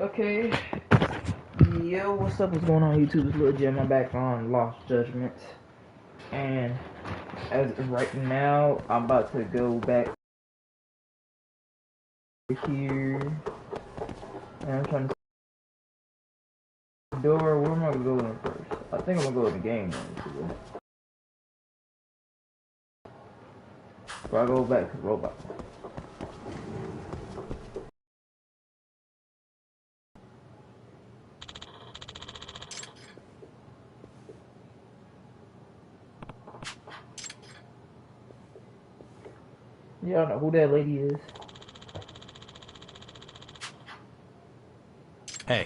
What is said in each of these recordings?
Okay. Yo, what's up? What's going on YouTube? It's Lil Jim. I'm back on Lost Judgment. And as of right now, I'm about to go back here. And I'm trying to see the door. Where am I gonna go in first? I think I'm gonna go in the game then. Before I go back to the robot. Y'all know who that lady is. Hey.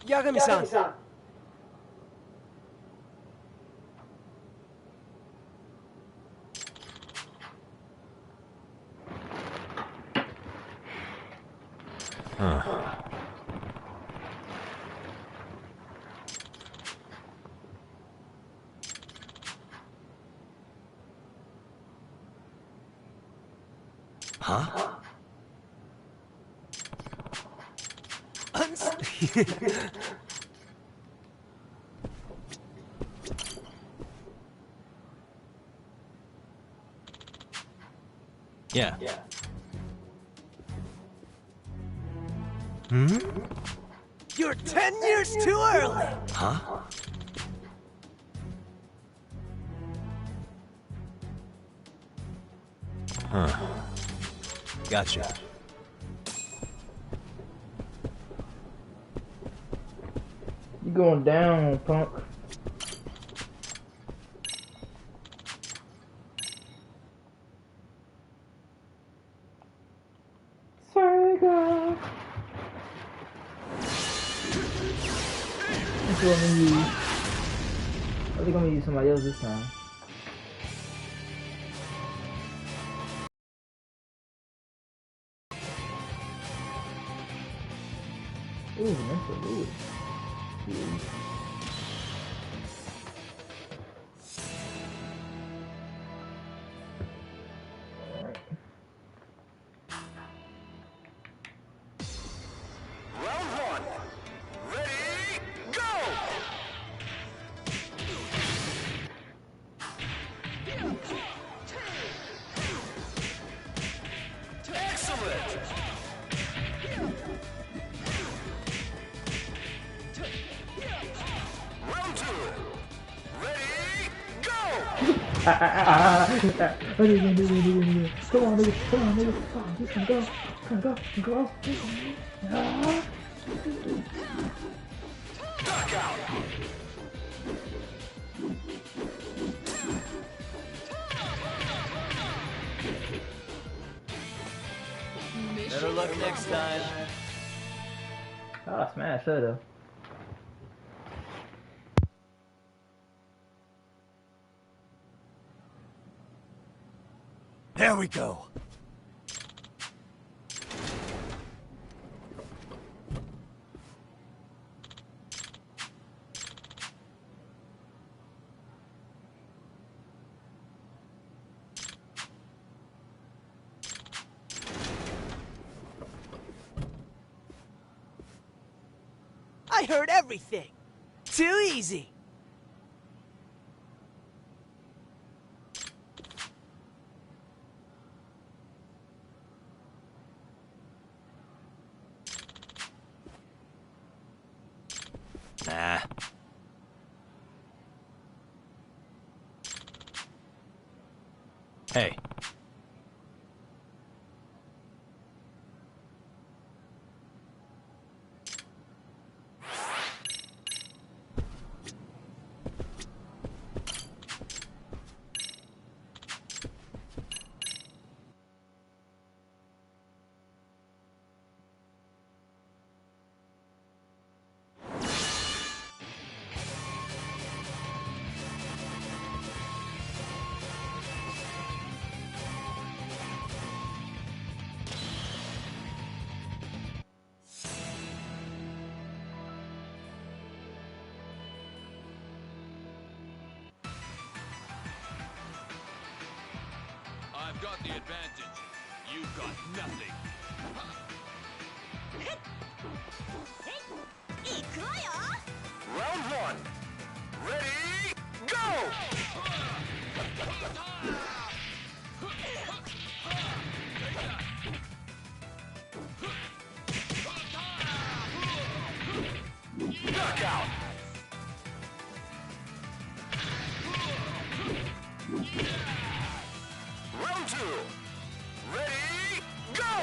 Yagami-san. Huh? Yeah. Hmm? You're 10 years too early! Huh? Huh. Gotcha. You going down, punk. Sega. That's what I'm gonna use. I think I'm gonna use somebody else this time. Ooh, that's a Lewis. Alright. Round one. Ready, go! Excellent! Round two. Ready, go! Come on, nigga. Come on, nigga. Come on, just go. Come on, go. Duck out! Better luck next time. Ah, smash that though. There we go. I heard everything. Too easy. Nah. Hey. I've got the advantage. You've got nothing. Round one. Ready, go! Knockout! Round two. Ready, go!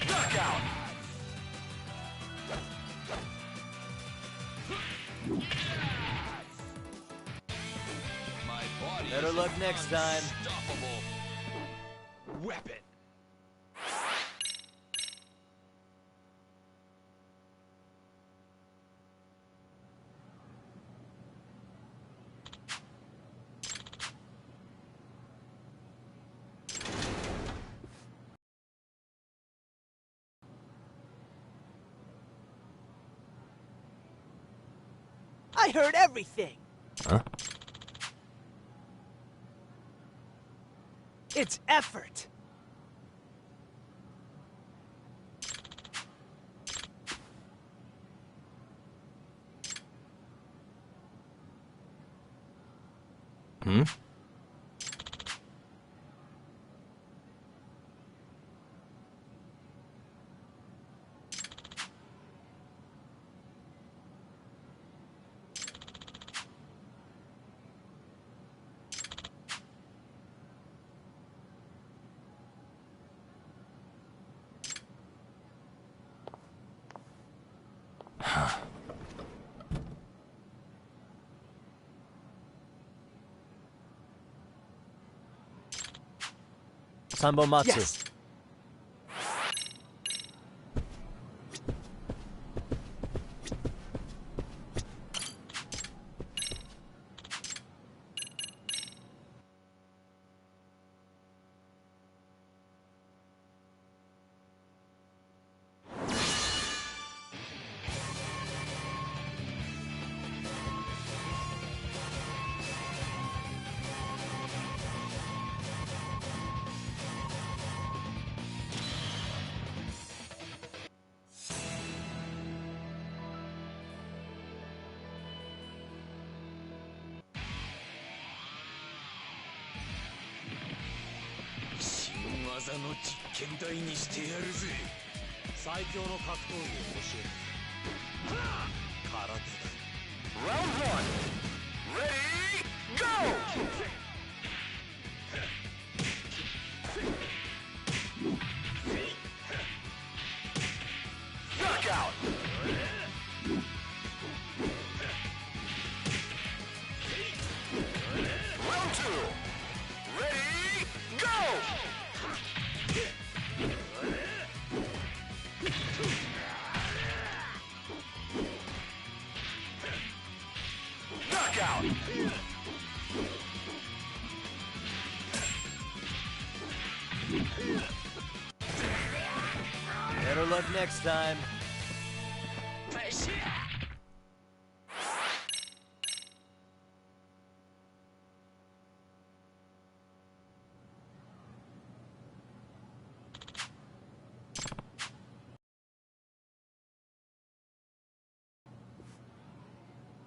Knockout! My body Better is luck an next time. unstoppable weapon. I heard everything. Huh? It's effort. Hmm? Sambo Matsu. Yes. Round one. Ready, go! Knockout! Round two. Ready, go! Knockout! Better luck next time.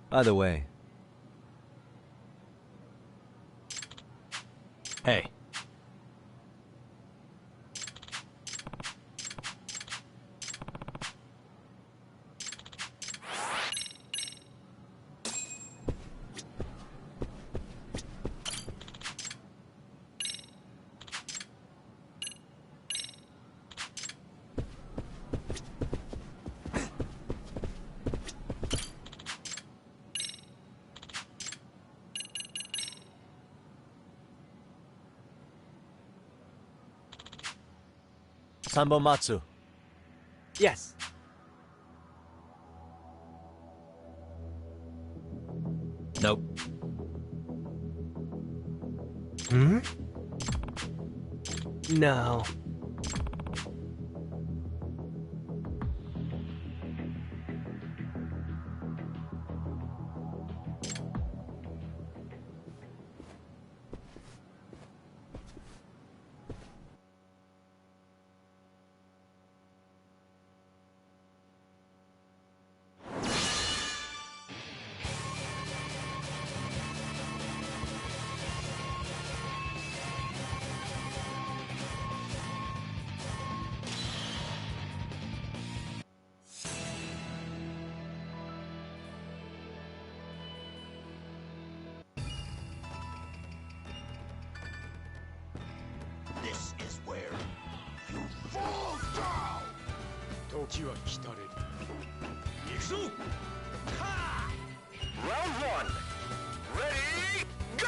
By the way. Hey. Sambo Matsu. Yes. Nope. Hmm? No. 時は来たれ。行くぞ。Round one. Ready, go.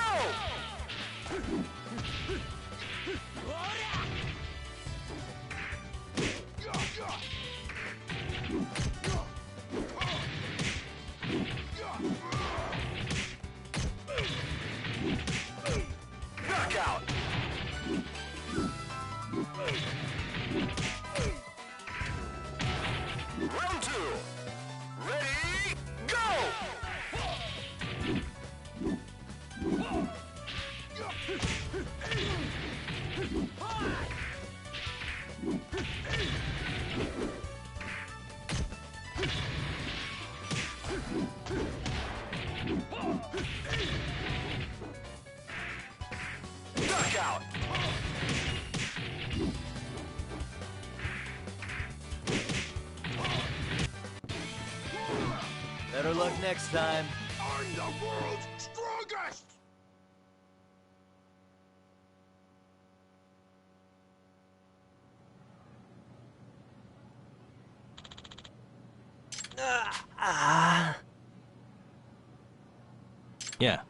Knockout. Round two. Ready, go. Knockout. Better luck next time. I'm the world's strongest. Yeah.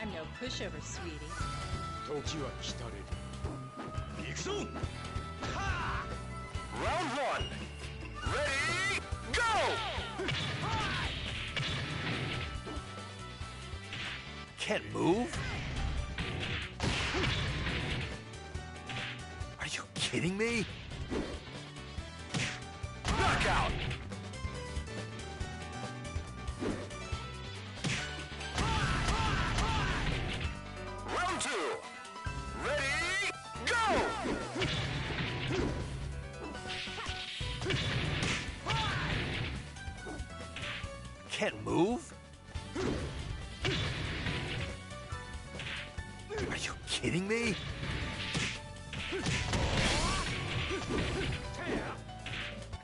I'm no pushover, sweetie. 時は来たれ。行くぞ。Round one. Ready, go. Can't move? Are you kidding me? Knockout. Round two. Ready, go. Can't move? Are you kidding me?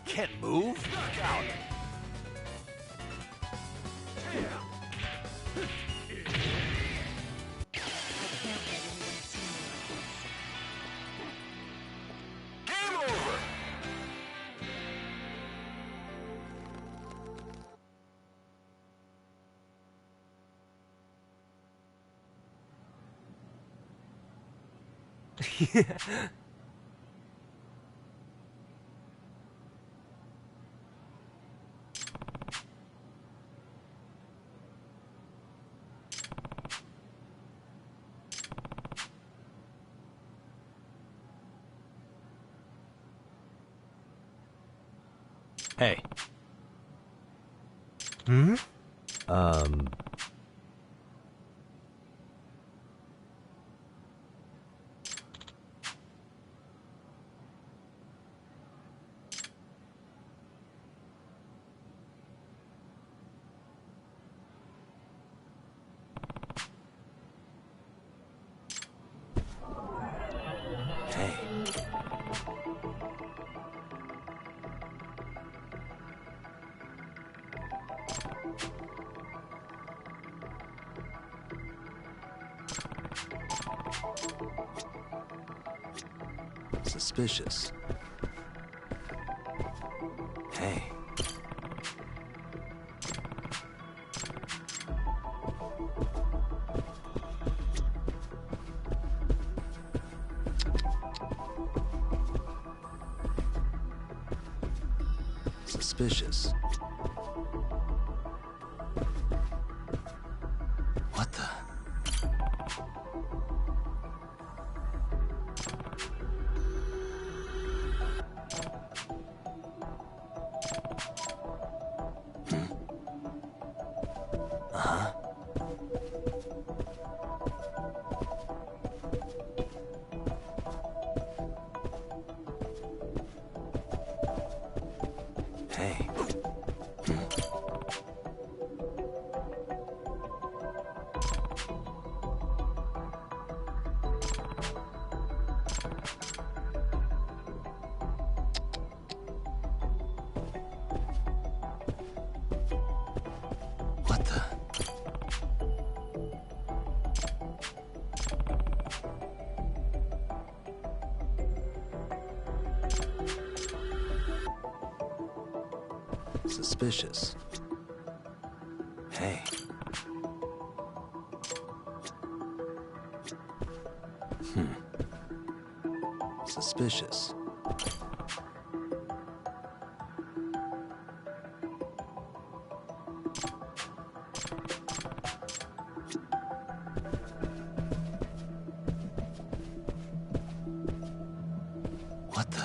Can't move? Knockout. I can't let anyone see me like this. Game over. Hey. Hmm? Hey. Suspicious. Hey. Suspicious. What the? Suspicious. Hey. Suspicious. What the?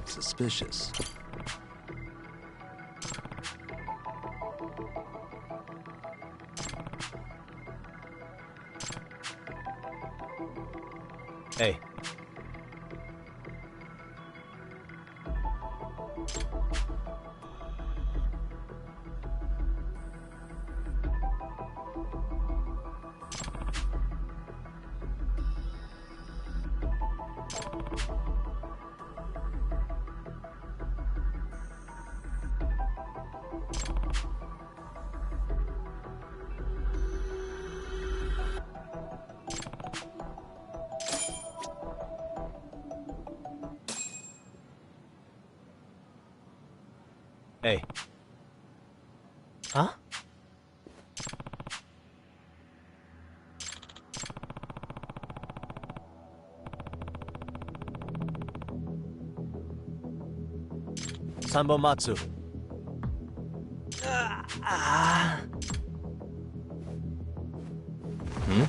Suspicious. Hey. Hey. Huh? Matsu. Hmm?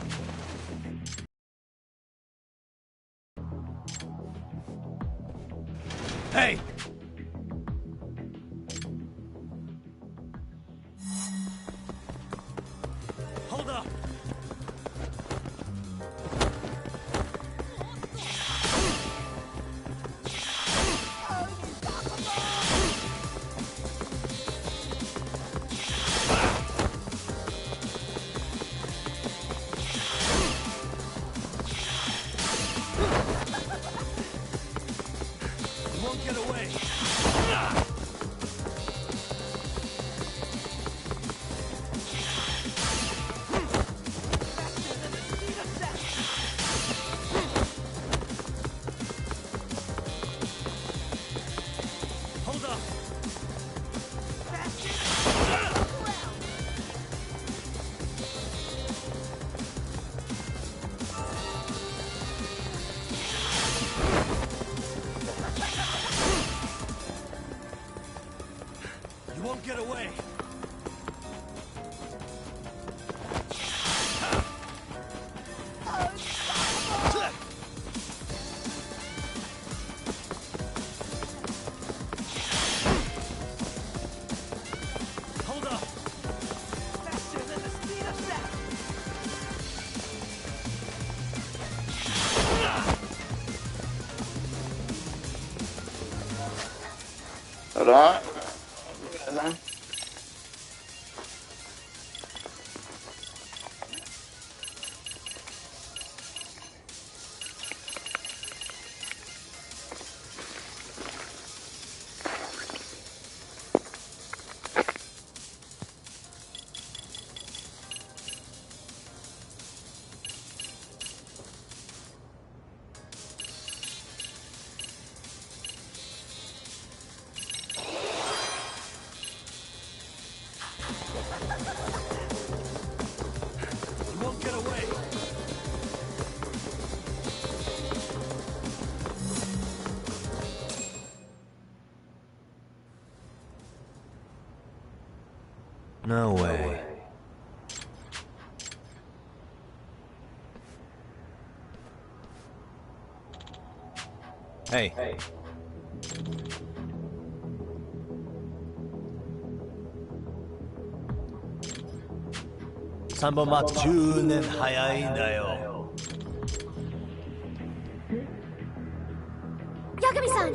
Hey! Hold up! You won't get away! Hold up! You won't get away! Hold up! Faster than the speed of sound! Hold on. You won't get away! No way. Hey. Matsu 10年早いんだよ。ヤグミさん。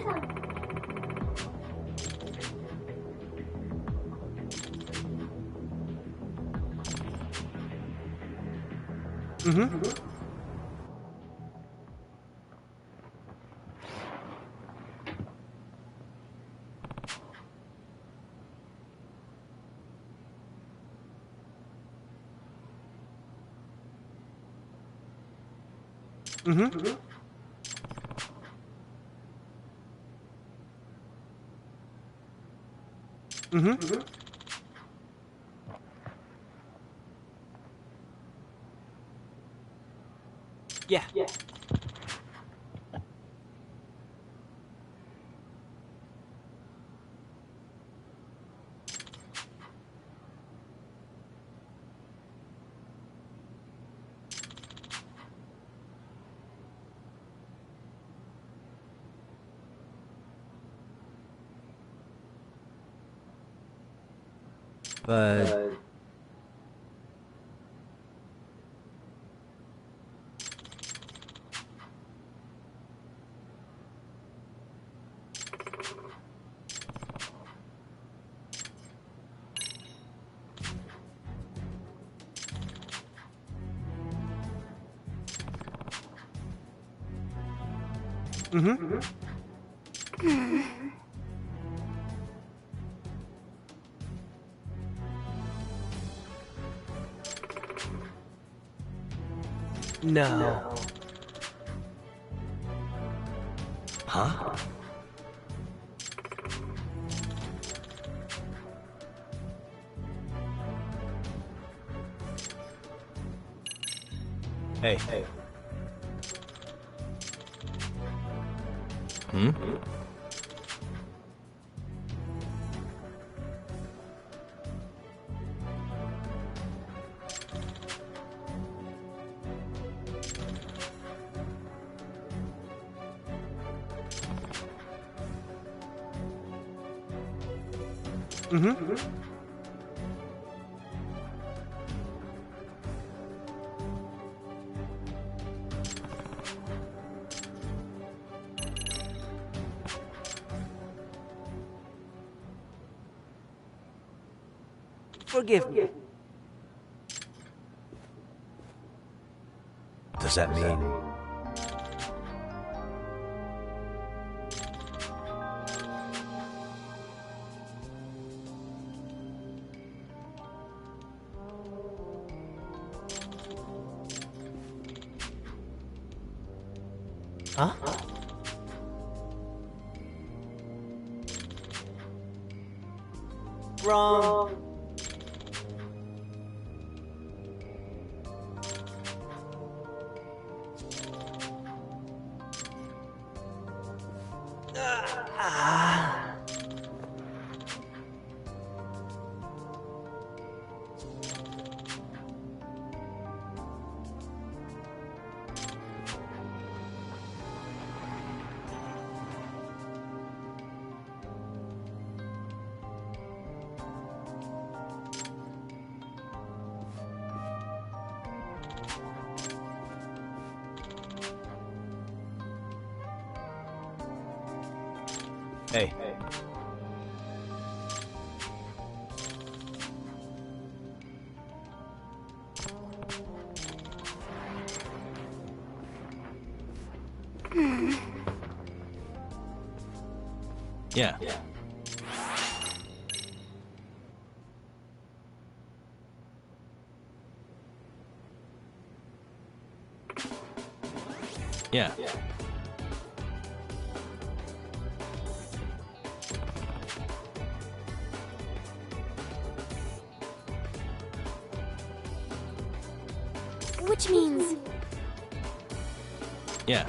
Mm-hmm. Mm-hmm. Yeah. But Mm-hmm. No. huh? Hey. Hmm? Mm-hmm. Forgive me. Does that mean... Huh? Wrong. Hey. Yeah. Yeah. Which means... Yeah.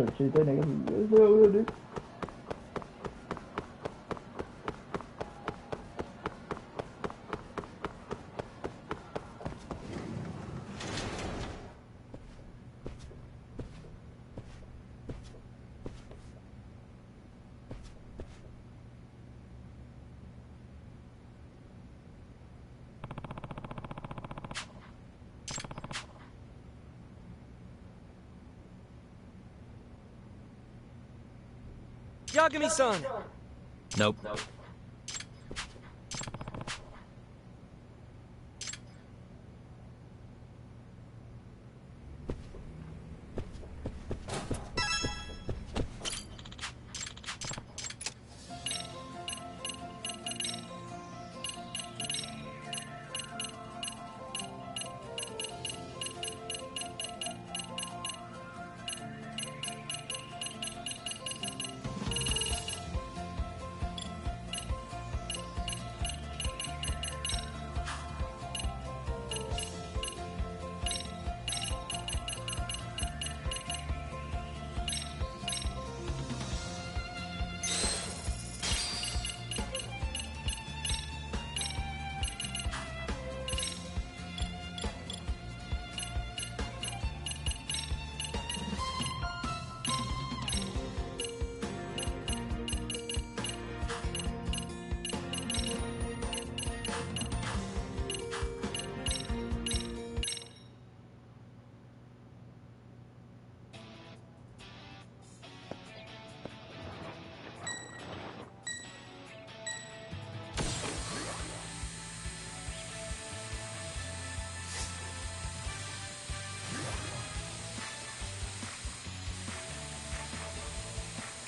about to shoot that nigga. That's what we'll do. Yagami-san! Nope.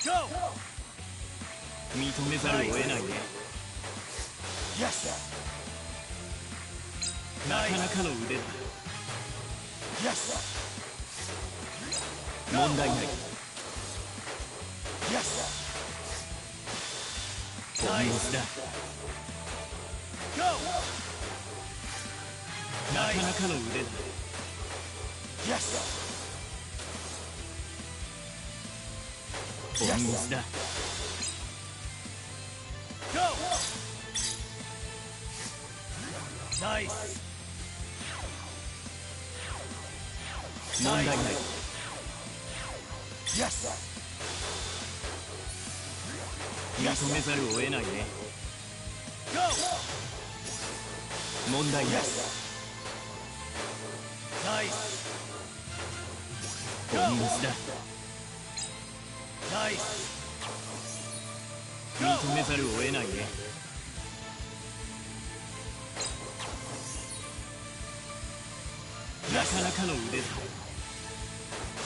Go! 認めざるを得ないね。 Yes! なかなかの腕だ。 Yes! 問題ない。 Yes! 本物だ。 Go! なかなかの腕だ。 Yes! 本物だ。 Go! Nice! 問題ない。 Yes! 認めざるを得ないね。 Go! 問題ない。 Nice! 本物だ。 Nice! 認めざるを得ないね。 なかなかの腕だ。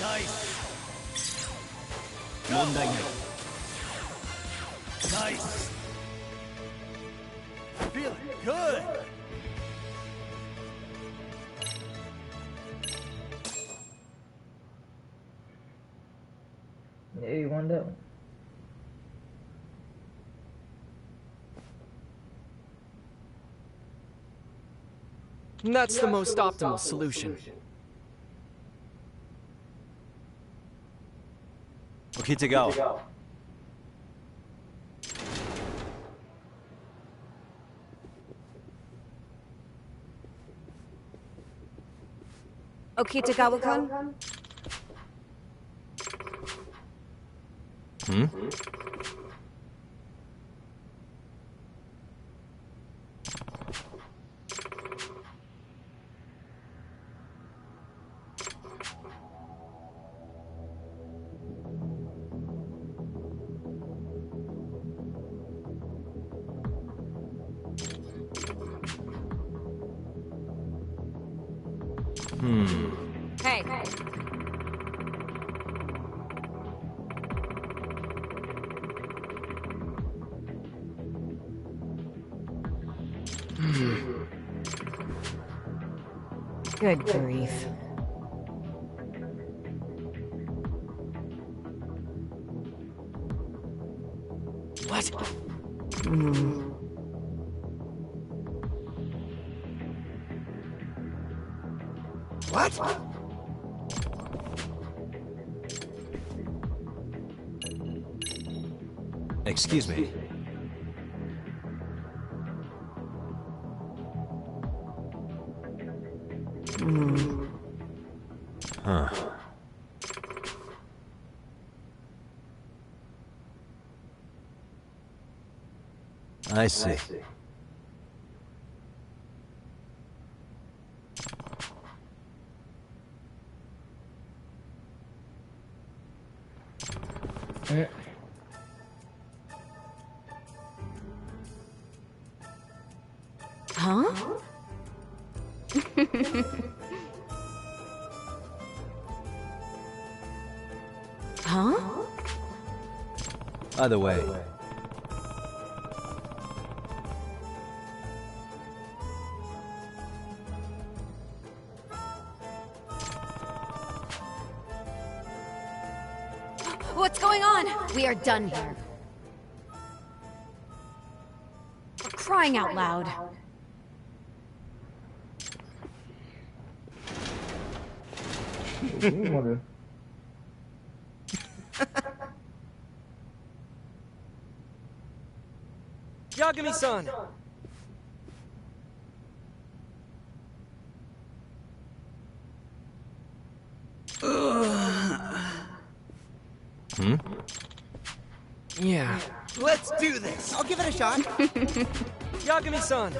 Nice! 問題ない。 Nice! Feeling good! Yeah, you won that one. That's the most optimal solution. Okay to go. Okitagawa-kun? Hmm? Hey. Good grief. What? What? Excuse me. Huh. I see. Huh? Huh? By the way, What's going on? We are done here. For crying out loud. Yagami-san! hmm? Yeah. Let's do this. I'll give it a shot. Yagami-san!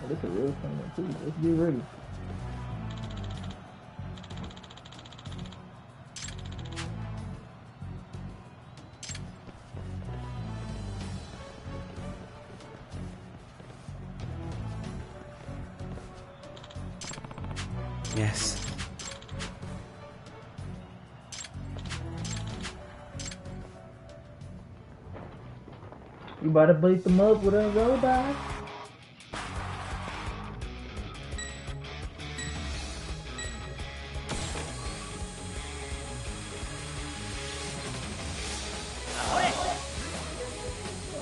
Oh, this is a real thing too. Let's get ready. Yes. You about to beat them up with a robot?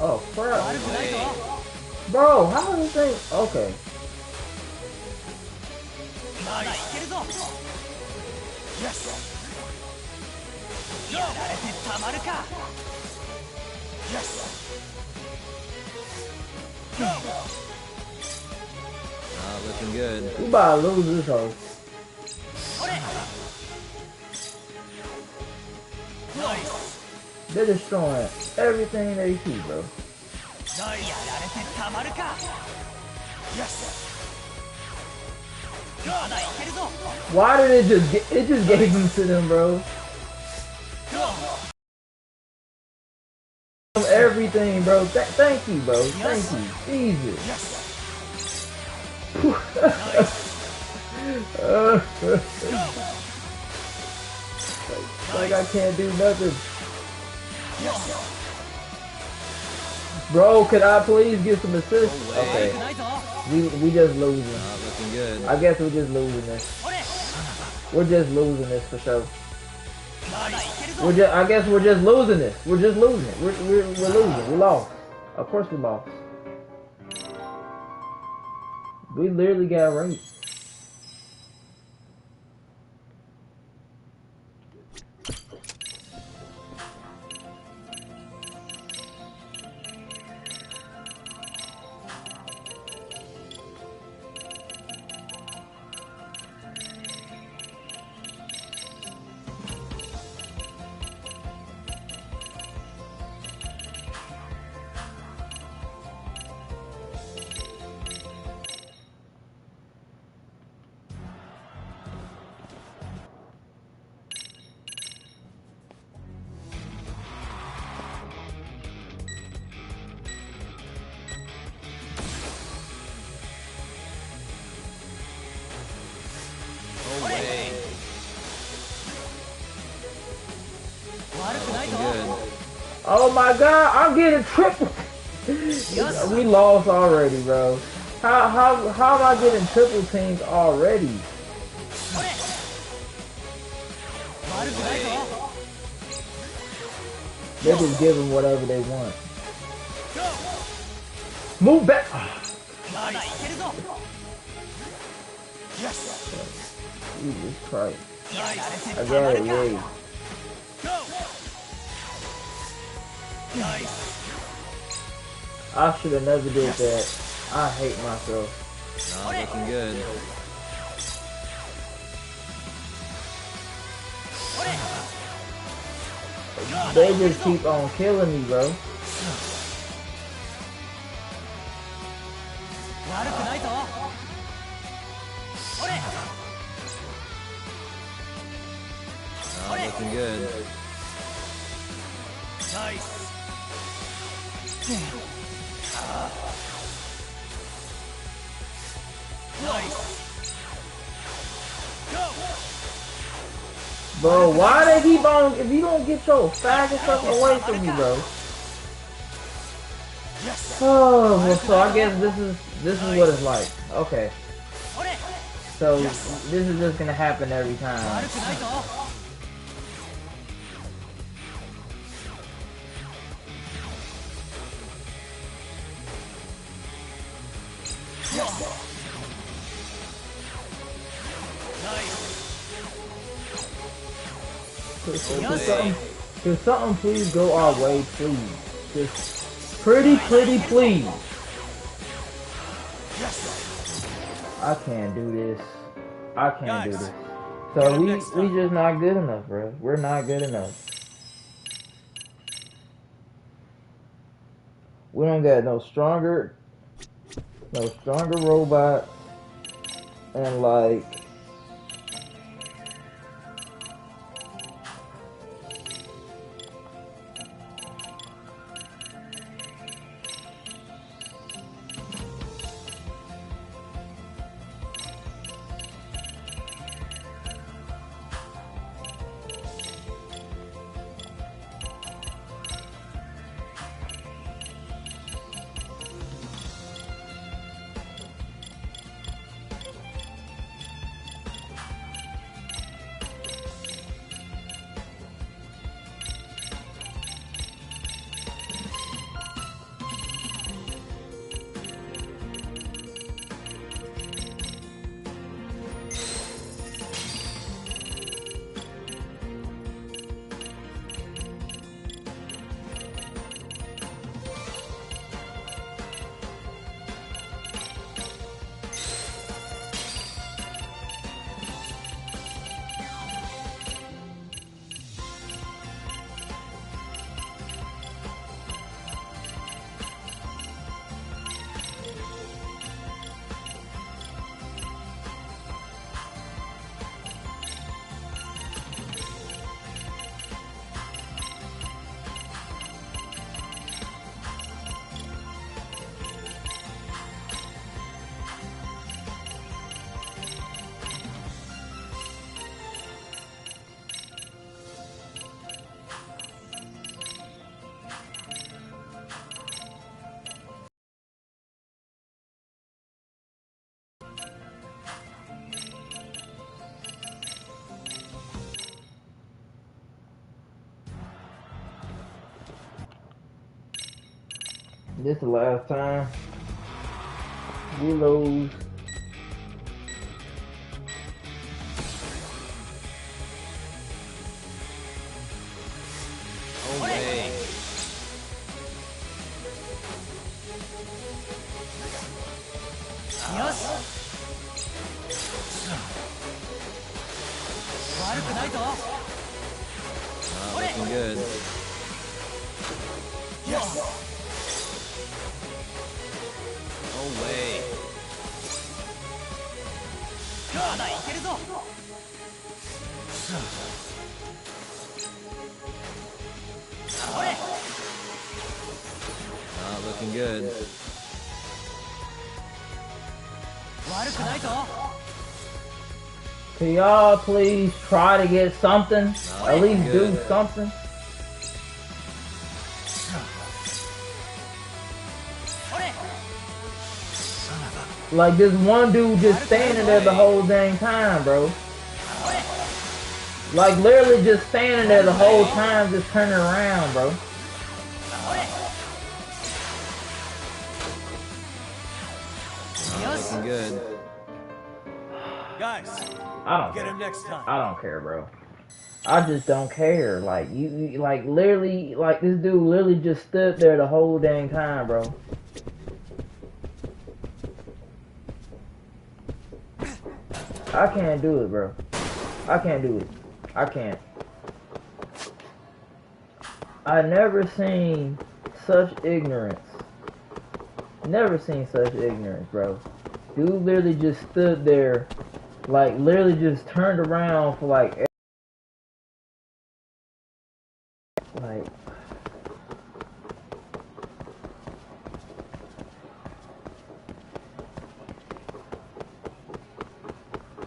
Oh crap! Bro, how many things? Okay. Not looking good. We about to lose this hoe. They're destroying everything they see, bro. Why did it just gave them to them, bro? Everything, bro. Thank you, bro. Thank you. Jesus. Like I can't do nothing. Bro, could I please get some assists? No way. Okay. We just losing. Not looking good. I guess we're just losing this. We're just losing this for sure. I guess we're just losing this. We're just losing it. We're losing. We lost. Of course we lost. We literally got raped. No way. Looking good. Oh my god, I'm getting triple. We lost already, bro. How am I getting triple teamed already? They just give them whatever they want. Move back. Jesus Christ. I got it, yay. I should have never did that. I hate myself. Not looking good. They just keep on killing me, bro. Not looking good. Bro, why they keep on, if you don't get your faggot stuff away from me, bro. Oh, well, so I guess this is what it's like. Okay. So this is just gonna happen every time. Could something please go our way, please? Just pretty please. I can't do this. I can't do this. So we just not good enough, bro. We're not good enough. We don't got no stronger robot, and like. This the last time. Reload. Oh, wait. Not looking good. Oh, wait. Not looking good. Can y'all please try to get something? At least do good. something. Like this one dude just standing there the whole dang time, bro. Like literally just standing there the whole time, just turning around, bro. Not looking good. Guys, I don't get care. him next time. I don't care, bro. I just don't care. Like you like literally, like this dude literally just stood there the whole dang time, bro. I can't do it, bro. I can't do it. I can't. I never seen such ignorance. Never seen such ignorance, bro. Dude literally just stood there, like literally just turned around for like.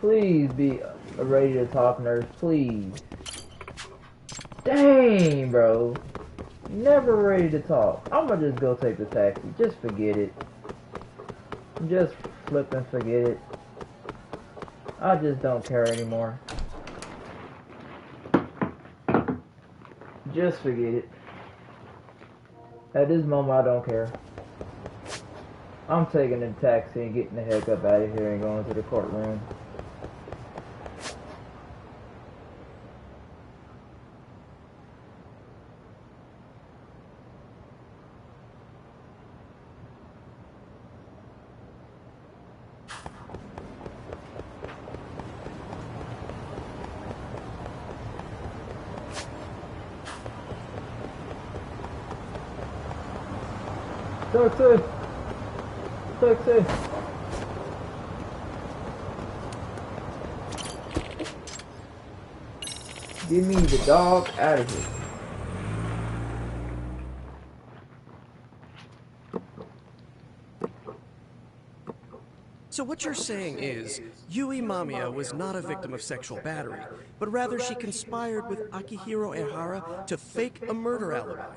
Please be ready to talk, nurse, please. Dang, bro. Never ready to talk. I'ma just go take the taxi. Just forget it. Just flip and forget it. I just don't care anymore. Just forget it. At this moment, I don't care. I'm taking the taxi and getting the heck up out of here and going to the courtroom. Taxi! Taxi! Get me the dog out of here. So what you're saying is, Yui Mamiya was not a victim of sexual battery, but rather she conspired with Akihiro Ehara to fake a murder alibi.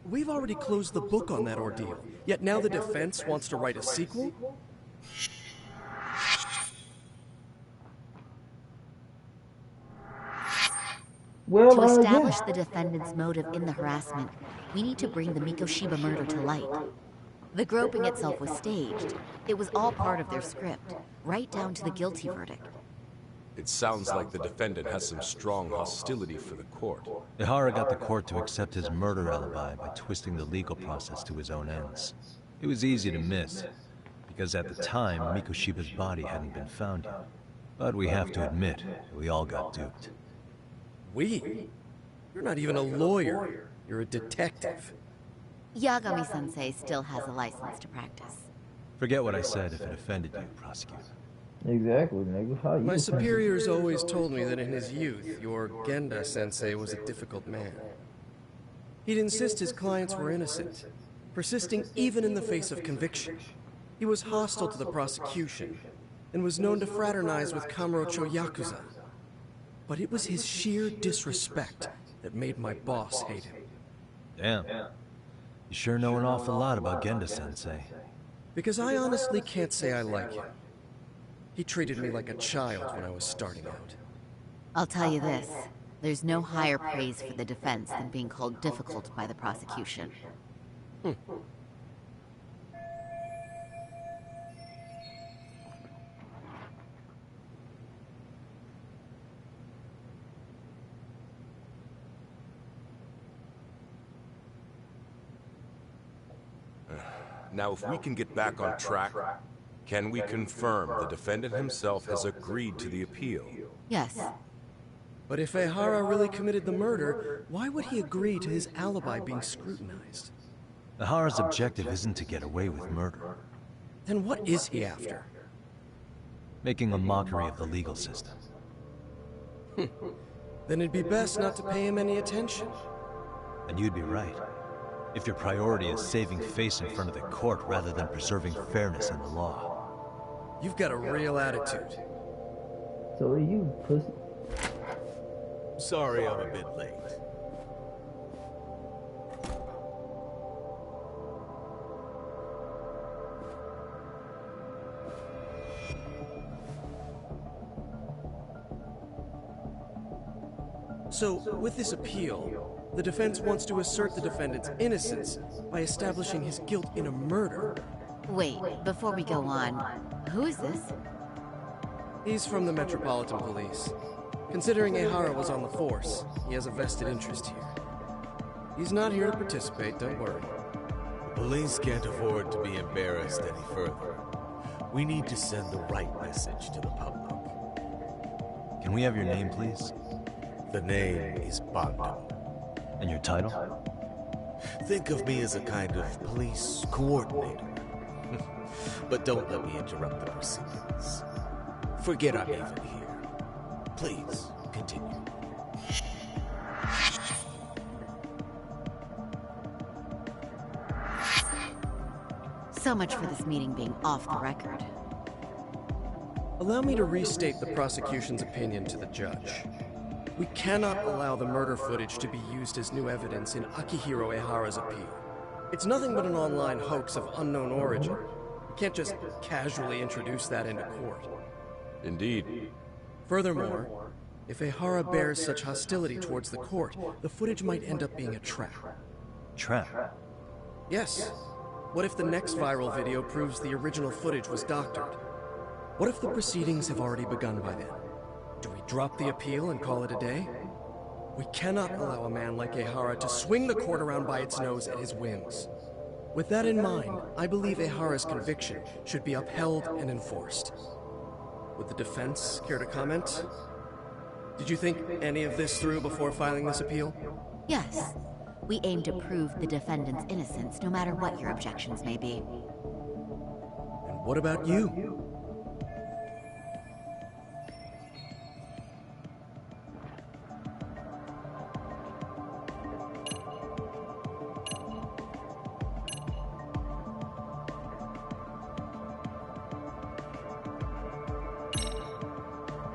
We've already closed the book on that ordeal, yet now the defense wants to write a sequel? Well, To establish yeah. the defendant's motive in the harassment, we need to bring the Mikoshiba murder to light. The groping itself was staged. It was all part of their script, right down to the guilty verdict. It sounds like the defendant has some strong hostility for the court. Ihara got the court to accept his murder alibi by twisting the legal process to his own ends. It was easy to miss, because at the time, Mikoshiba's body hadn't been found yet. But we have to admit, we all got duped. We? You're not even a lawyer. You're a detective. Yagami-sensei still has a license to practice. Forget what I said if it offended you, prosecutor. Exactly, nigga. How you My superiors always told me that in his youth, your Genda-sensei was a difficult man. He'd insist his clients were innocent, persisting even in the face of conviction. He was hostile to the prosecution, and was known to fraternize with Kamurocho Yakuza. But it was his sheer disrespect that made my boss hate him. Damn. You sure know an awful lot about Genda-sensei. Because I honestly can't say I like him. He treated me like a child when I was starting out. I'll tell you this, there's no higher praise for the defense than being called difficult by the prosecution. Now, if we can get back on track, can we confirm the defendant himself has agreed to the appeal? Yes. But if Ehara really committed the murder, why would he agree to his alibi being scrutinized? Ehara's objective isn't to get away with murder. Then what is he after? Making a mockery of the legal system. Then it'd be best not to pay him any attention. And you'd be right. If your priority is saving face in front of the court rather than preserving fairness in the law. You've got a real attitude. So are you, pussy? Sorry I'm a bit late. So, with this appeal, the defense wants to assert the defendant's innocence by establishing his guilt in a murder. Wait, before we go on, who is this? He's from the Metropolitan Police. Considering Ehara was on the force, he has a vested interest here. He's not here to participate, don't worry. The police can't afford to be embarrassed any further. We need to send the right message to the public. Can we have your name, please? The name is Bando. And your title? Think of me as a kind of police coordinator. But don't let me interrupt the proceedings. Forget I'm even here. Please, continue. So much for this meeting being off the record. Allow me to restate the prosecution's opinion to the judge. We cannot allow the murder footage to be used as new evidence in Akihiro Ehara's appeal. It's nothing but an online hoax of unknown origin. We can't just casually introduce that into court. Indeed. Furthermore, if Ehara bears such hostility towards the court, the footage might end up being a trap. Trap? Yes. What if the next viral video proves the original footage was doctored? What if the proceedings have already begun by then? Do we drop the appeal and call it a day? We cannot allow a man like Ehara to swing the court around by its nose at his whims. With that in mind, I believe Ehara's conviction should be upheld and enforced. Would the defense care to comment? Did you think any of this through before filing this appeal? Yes. We aim to prove the defendant's innocence, no matter what your objections may be. And what about you?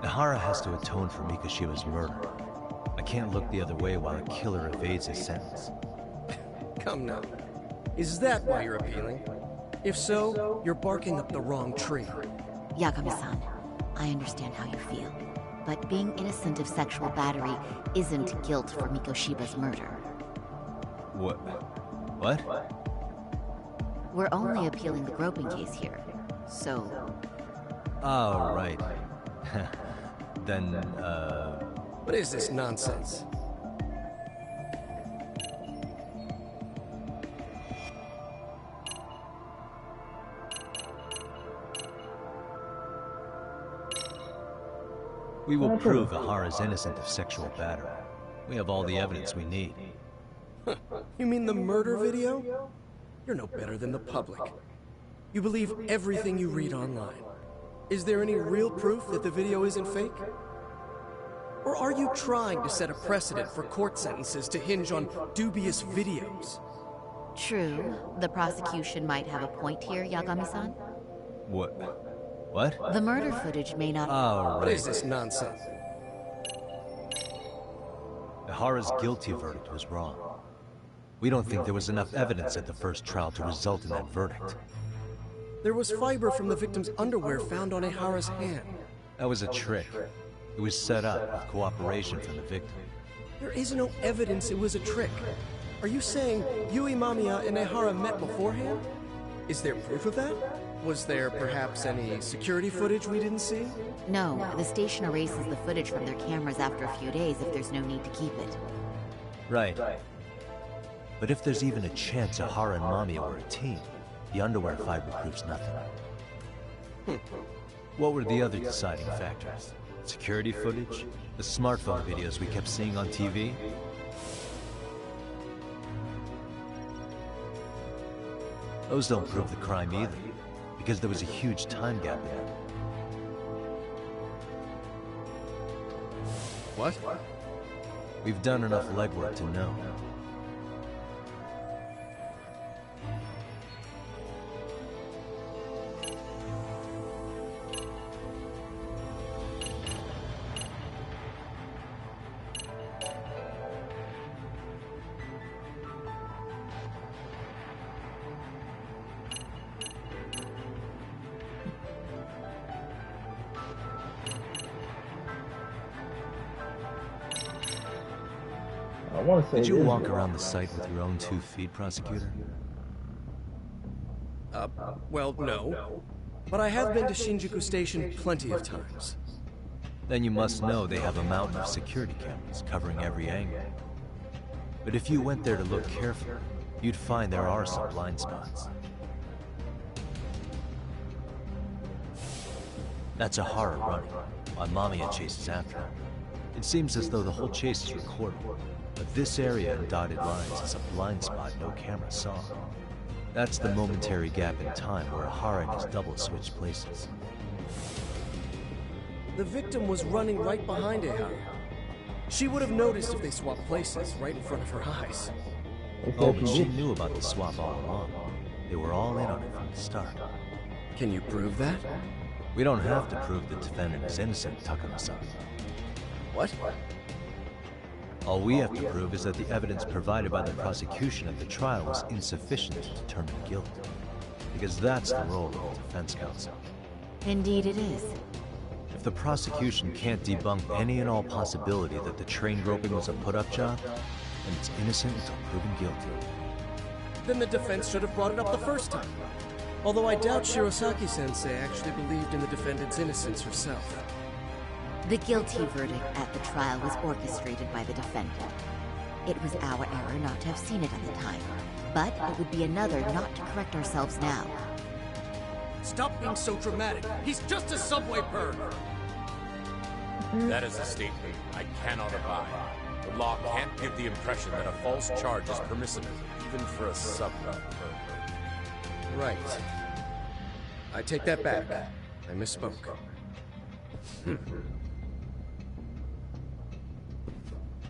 Ehara has to atone for Mikoshiba's murder. I can't look the other way while a killer evades his sentence. Come now. Is that why you're appealing? If so, you're barking up the wrong tree. Yagami-san, I understand how you feel. But being innocent of sexual battery isn't guilt for Mikoshiba's murder. What? What? We're only appealing the groping case here. So... Oh, right. Then, What is this nonsense? we will prove Ehara's innocent of sexual battery. We have all the evidence we need. You mean the murder video? You're no better than the public. You believe everything you read online. Is there any real proof that the video isn't fake? Or are you trying to set a precedent for court sentences to hinge on dubious videos? True, the prosecution might have a point here, Yagami-san. What? The murder footage may not... Oh, What is right. this nonsense? Ehara's guilty verdict was wrong. We don't think there was enough evidence at the first trial to result in that verdict. There was fiber from the victim's underwear found on Ehara's hand. That was a trick. It was set up with cooperation from the victim. There is no evidence it was a trick. Are you saying Yui Mamiya and Ehara met beforehand? Is there proof of that? Was there perhaps any security footage we didn't see? No, the station erases the footage from their cameras after a few days if there's no need to keep it. Right. But if there's even a chance Ehara and Mamiya were a team, the underwear fiber proves nothing. What were the other deciding factors? Security footage? The smartphone videos we kept seeing on TV? Those don't prove the crime either, because there was a huge time gap in it. What? We've done enough legwork to know. I want to say. Did you this, walk but- around the site with your own 2 feet, prosecutor? Well, no. But I have been to Shinjuku Station plenty of times. Then you must know they have a mountain of security cameras covering every angle. But if you went there to look carefully, you'd find there are some blind spots. That's Ehara running, while Mamiya chases after him. It seems as though the whole chase is recorded, but this area in dotted lines is a blind spot no camera saw. That's the momentary gap in time where Ehara and his double switched places. The victim was running right behind Ehara. She would have noticed if they swapped places right in front of her eyes. Oh, but she knew about the swap all along. They were all in on it from the start. Can you prove that? We don't have to prove the defendant is innocent, Takuma-san. What? All we have to prove is that the evidence provided by the prosecution at the trial was insufficient to determine guilt. Because that's the role of the defense counsel. Indeed it is. If the prosecution can't debunk any and all possibility that the train groping was a put-up job, then it's innocent until proven guilty. Then the defense should have brought it up the first time. Although I doubt Shirosaki-sensei actually believed in the defendant's innocence herself. The guilty verdict at the trial was orchestrated by the defendant. It was our error not to have seen it at the time, but it would be another not to correct ourselves now. Stop being so dramatic. He's just a subway bird. That is a statement I cannot abide. The law can't give the impression that a false charge is permissible, even for a subway bird. Right. I take that back. I misspoke.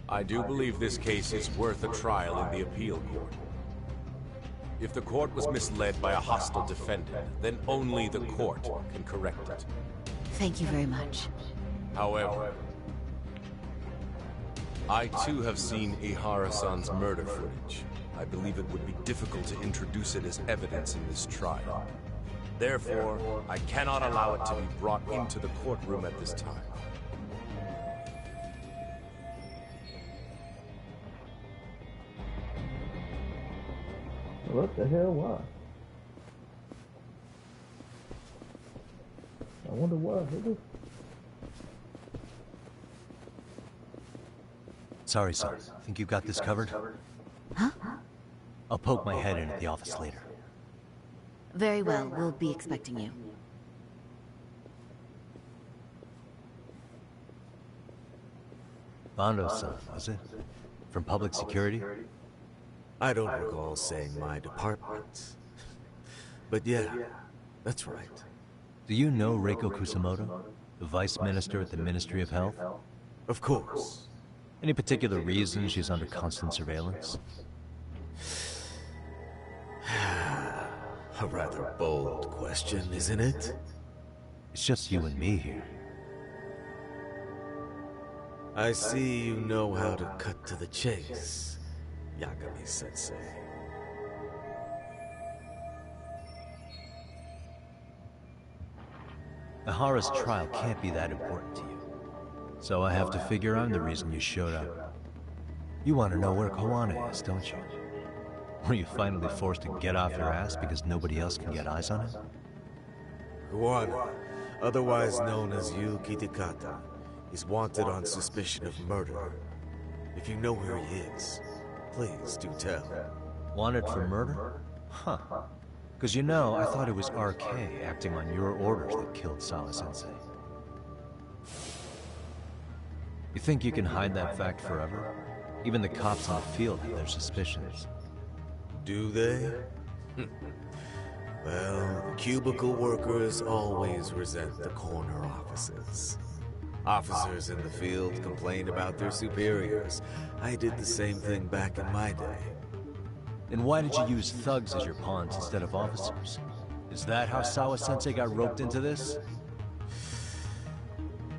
I do believe this case is worth a trial in the appeal court. If the court was misled by a hostile defendant, then only the court can correct it. Thank you very much. However, I too have seen Ehara-san's murder footage. I believe it would be difficult to introduce it as evidence in this trial. Therefore, I cannot allow it to be brought into the courtroom at this time. What the hell? Why? I wonder why. Sorry, sir. Think you got this covered? Huh? I'll poke my head in at the office later. Very well, we'll be expecting you. Bando-san, was it? From public security? I don't recall saying my department. But yeah, that's right. Do you know Reiko Kusamoto, the vice minister at the Ministry of Health? Of course. Any particular reason she's under constant surveillance? A rather bold question, isn't it? It's just you and me here. I see you know how to cut to the chase, Yagami-sensei. Ehara's trial can't be that important to you. So I have to figure I'm the reason you showed up. You want to know where Koana is, don't you? Were you finally forced to get off your ass because nobody else can get eyes on him? Kuwana, otherwise known as Yu Kitakata, is wanted on suspicion of murder. If you know where he is, please do tell. Wanted for murder? Huh. Because you know, I thought it was RK acting on your orders that killed Sawa-sensei. You think you can hide that fact forever? Even the cops on the field have their suspicions. Do they? Well, cubicle workers always resent the corner offices. Officers in the field complain about their superiors. I did the same thing back in my day. Then why did you use thugs as your pawns instead of officers? Is that how Sawa-sensei got roped into this?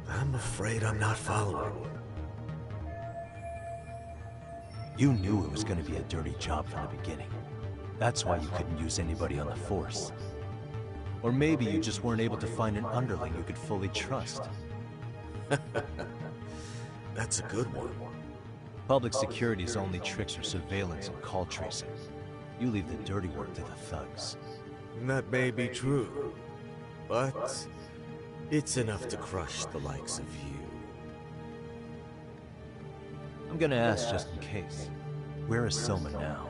I'm afraid I'm not following. You knew it was going to be a dirty job from the beginning. That's why you couldn't use anybody on the force. Or maybe you just weren't able to find an underling you could fully trust. That's a good one. Public security's only tricks are surveillance and call tracing. You leave the dirty work to the thugs. That may be true, but it's enough to crush the likes of you. I'm gonna ask just in case. Where is Soma now?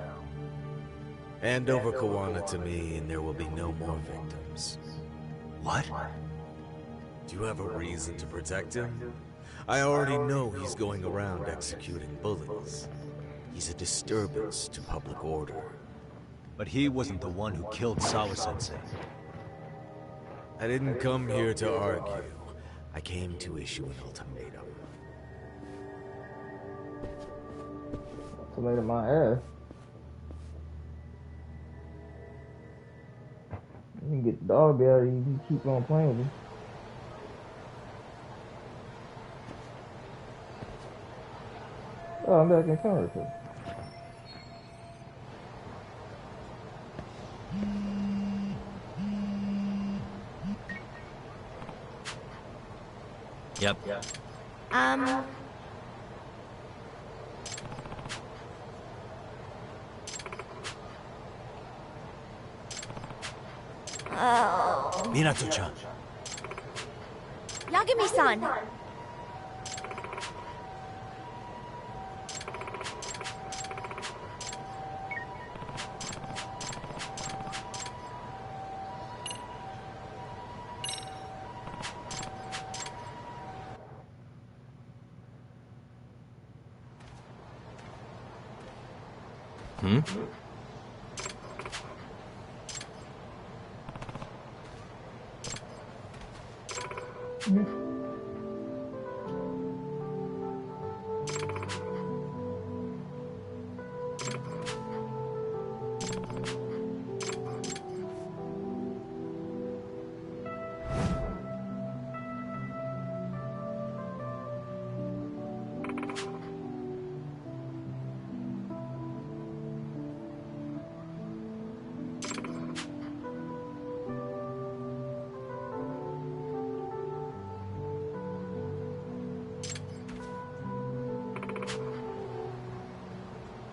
Hand over Kuwana to me and there will be no more victims. What? Do you have a reason to protect him? I already know he's going around executing bullies. He's a disturbance to public order. But he wasn't the one who killed Sawa-sensei. I didn't come here to argue. I came to issue an ultimatum. Ultimatum my ass. You can get the dog out of you, you keep on playing with him. Oh, I'm back in camera too. Yep. Minato-chan. Yagami-san! Hmm?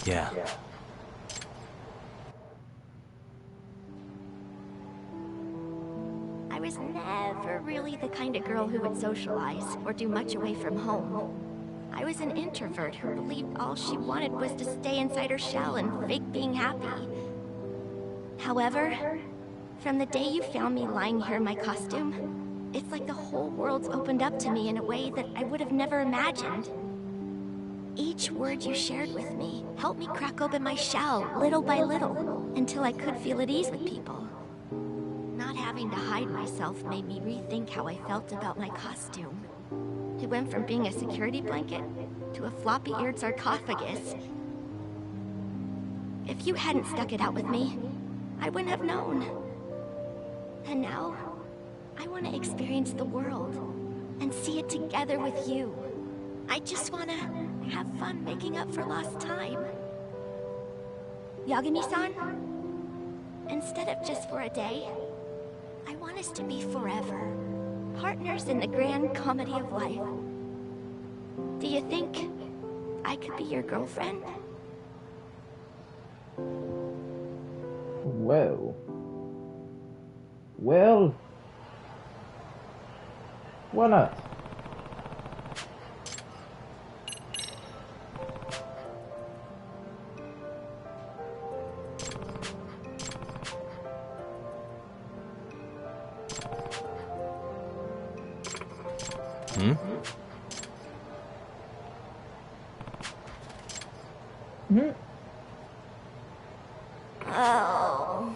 Yeah. I was never really the kind of girl who would socialize or do much away from home. I was an introvert who believed all she wanted was to stay inside her shell and fake being happy. However, from the day you found me lying here in my costume, it's like the whole world's opened up to me in a way that I would have never imagined. Each word you shared with me helped me crack open my shell little by little until I could feel at ease with people. Not having to hide myself made me rethink how I felt about my costume. It went from being a security blanket to a floppy-eared sarcophagus. If you hadn't stuck it out with me, I wouldn't have known. And now, I want to experience the world and see it together with you. I just want to have fun making up for lost time. Yagami-san, instead of just for a day, I want us to be forever. Partners in the grand comedy of life. Do you think I could be your girlfriend? Well. Well. Why not? Hmm? Hmm? Oh.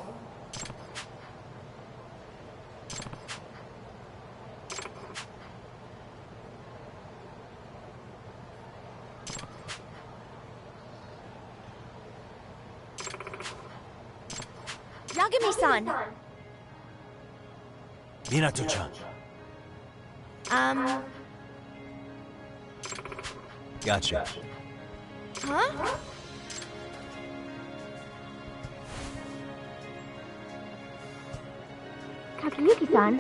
Yagami-san. Minato-chan. Gotcha. Huh? Takayuki-san.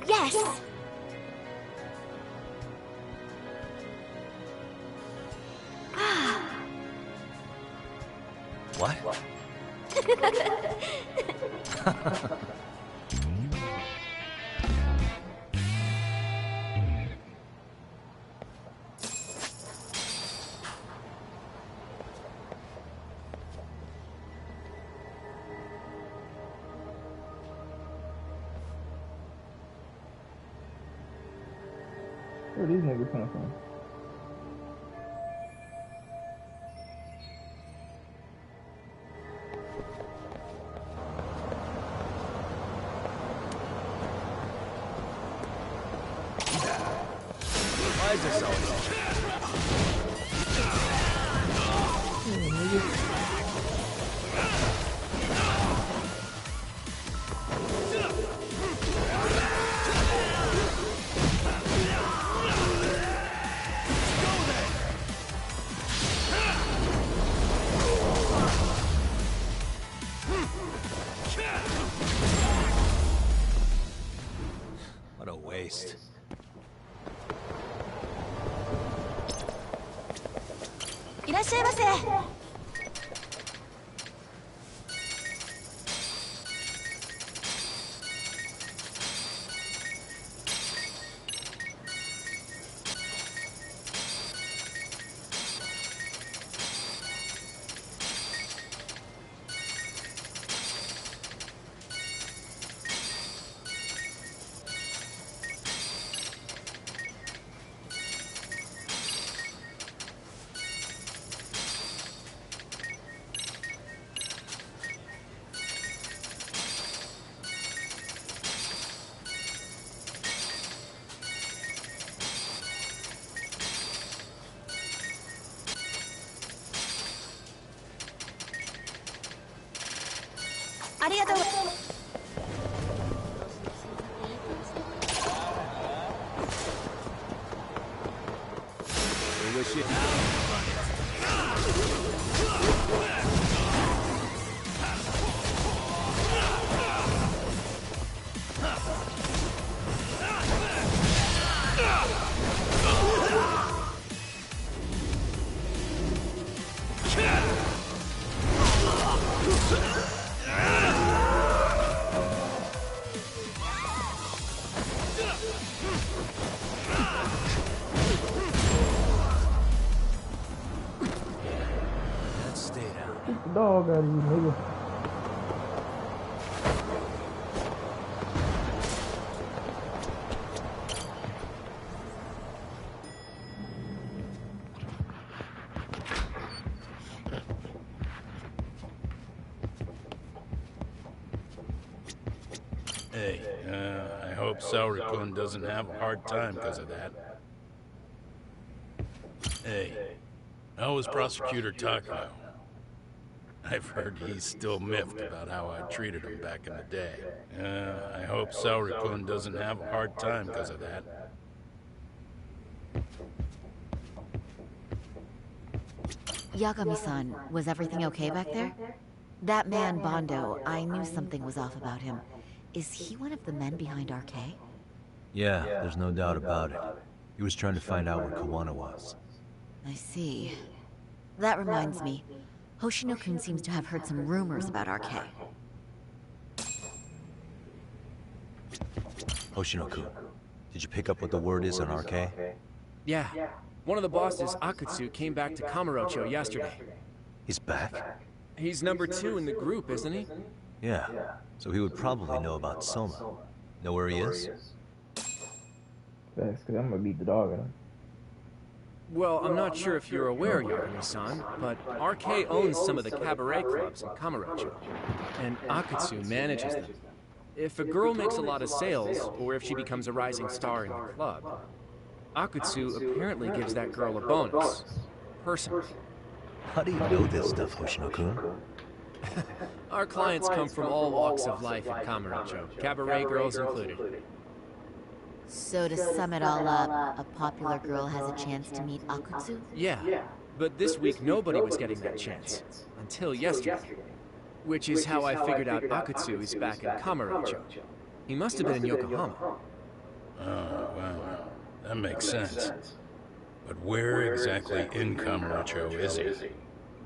Yes! What? Where are these niggas coming from? Why is this always? What a waste. We wish you. Let's stay down. Get the dog out of you, nigga. Hey, I hope Saori-kun doesn't have a hard time because of that. Hey, how was Prosecutor Takano? I've heard he's still miffed about how I treated him back in the day. I hope Saori-kun doesn't have a hard time because of that. Yagami-san, was everything okay back there? That man, Bondo, I knew something was off about him. Is he one of the men behind RK? Yeah, there's no doubt about it. He was trying to find out where Kawana was. I see. That reminds me. Hoshino-kun seems to have heard some rumors about RK. Hoshino-kun, did you pick up what the word is on RK? Yeah. One of the bosses, Akutsu, came back to Kamurocho yesterday. He's back? He's number 2 in the group, isn't he? Yeah, so he would probably know about Soma. Know where he is? Facts, because I'm going to beat the dog out of him. Well, I'm not sure if you're aware, Yagami-san, but RK owns some of the cabaret clubs in Kamurocho, and Akutsu manages them. If a girl makes a lot of sales, or if she becomes a rising star in the club, Akutsu apparently gives that girl a bonus. Personally. How do you know this stuff, Hoshino-kun? Our clients come from all walks of life in Kamurocho, cabaret girls included. So to sum it all up, a popular girl has a chance to meet Akutsu? Yeah, but this week nobody was getting that chance. Until yesterday. Which is how I figured out Akutsu is back in Kamurocho. He must have been in Yokohama. Oh, wow. That makes sense. But where exactly in Kamurocho is he?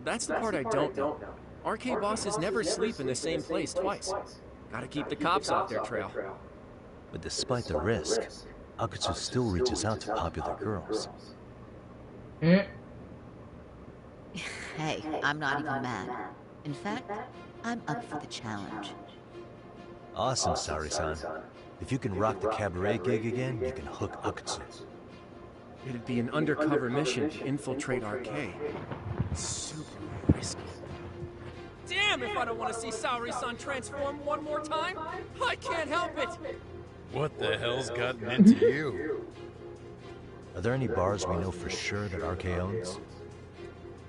That's the part I don't know. RK bosses never sleep in the same place twice. Gotta keep the cops off their trail. But despite the risk, Akutsu still reaches out to popular girls. Hey, I'm not even mad. In fact, I'm up for the challenge. Awesome, Saori-san. If you can rock the cabaret gig again, you can hook Akutsu. It'd be an undercover mission to infiltrate RK. Super risky. Damn if I don't want to see Saori-san transform one more time! I can't help it! What the hell's gotten into you? Are there any bars we know for sure that RK owns?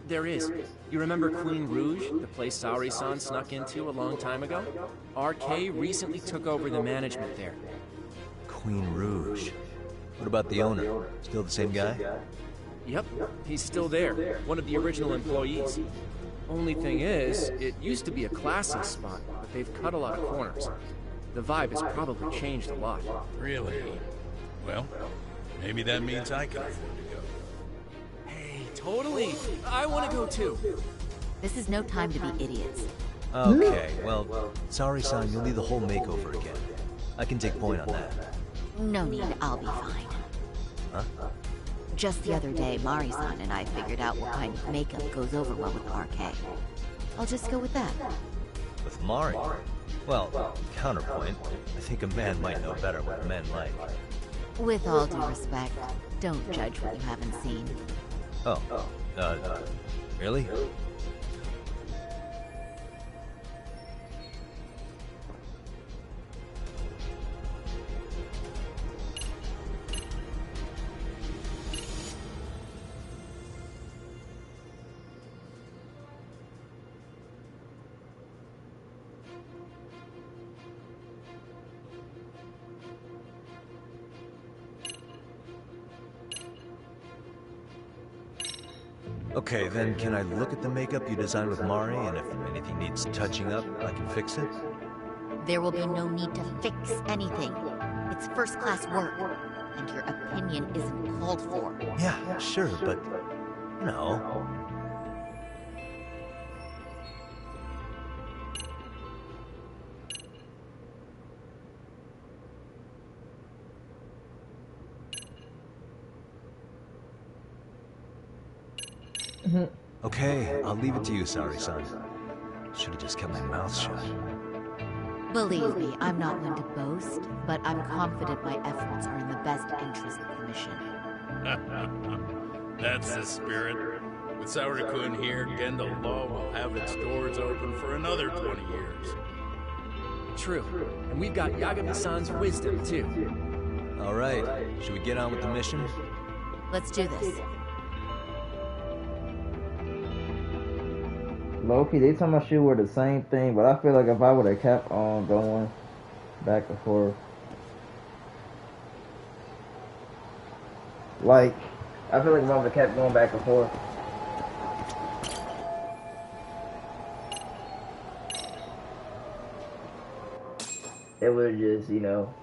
There is. You remember Queen Rouge, the place Saori-san snuck into a long time ago? RK recently took over the management there. Queen Rouge. What about the owner? Still the same guy? Yep, he's still there. One of the original employees. Only thing is, it used to be a classy spot, but they've cut a lot of corners. The vibe has probably changed a lot. Really? Well, maybe that means I can afford to go. Hey, totally! I want to go too! This is no time to be idiots. Okay, well, sorry-san, you'll need the whole makeover again. I can take point on that. No need, I'll be fine. Huh? Just the other day, Mari-san and I figured out what kind of makeup goes over well with RK. I'll just go with that. With Mari? Well, counterpoint, I think a man might know better what men like. With all due respect, don't judge what you haven't seen. Oh, really? Okay, then can I look at the makeup you designed with Mari, and if anything needs touching up, I can fix it? There will be no need to fix anything. It's first-class work, and your opinion isn't called for. Yeah, sure, but... no. Okay, I'll leave it to you, Saori-san. Should have just kept my mouth shut. Believe me, I'm not one to boast, but I'm confident my efforts are in the best interest of the mission. That's the spirit. With Saori-kun here, Genda Law will have its doors open for another 20 years. True. And we've got Yagami-san's wisdom, too. Alright, should we get on with the mission? Let's do this. Loki, they talking about she were the same thing, but I feel like if I would have kept on going back and forth, like, I feel like if I would have kept going back and forth, it would have just, you know,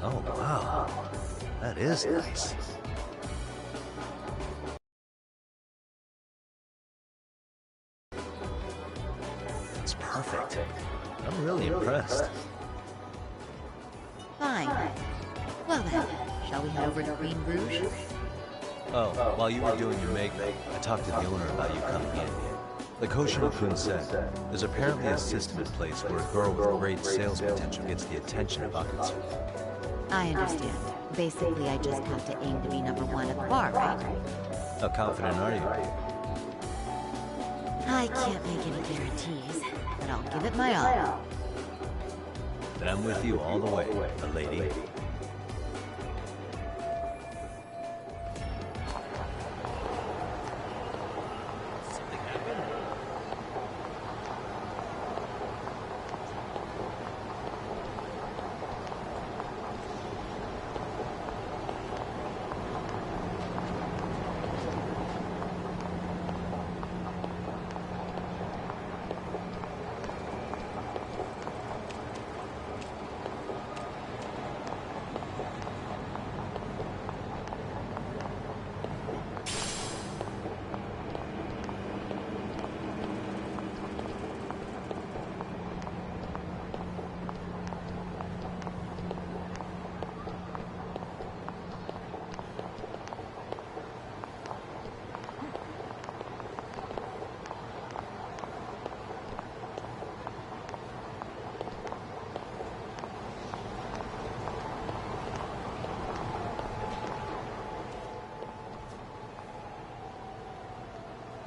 Oh, wow. That is nice. It's perfect. I'm really impressed. Fine. Well then, shall we head over to Green Rouge? Oh, while you were doing your makeup, I talked to the owner about you coming in. Like Hoshino-kun said, there's apparently a system in place where a girl with great sales potential gets the attention of Akatsu. I understand. Basically, I just have to aim to be #1 at the bar, right? How confident are you? I can't make any guarantees, but I'll give it my all. Then I'm with you all the way, the lady.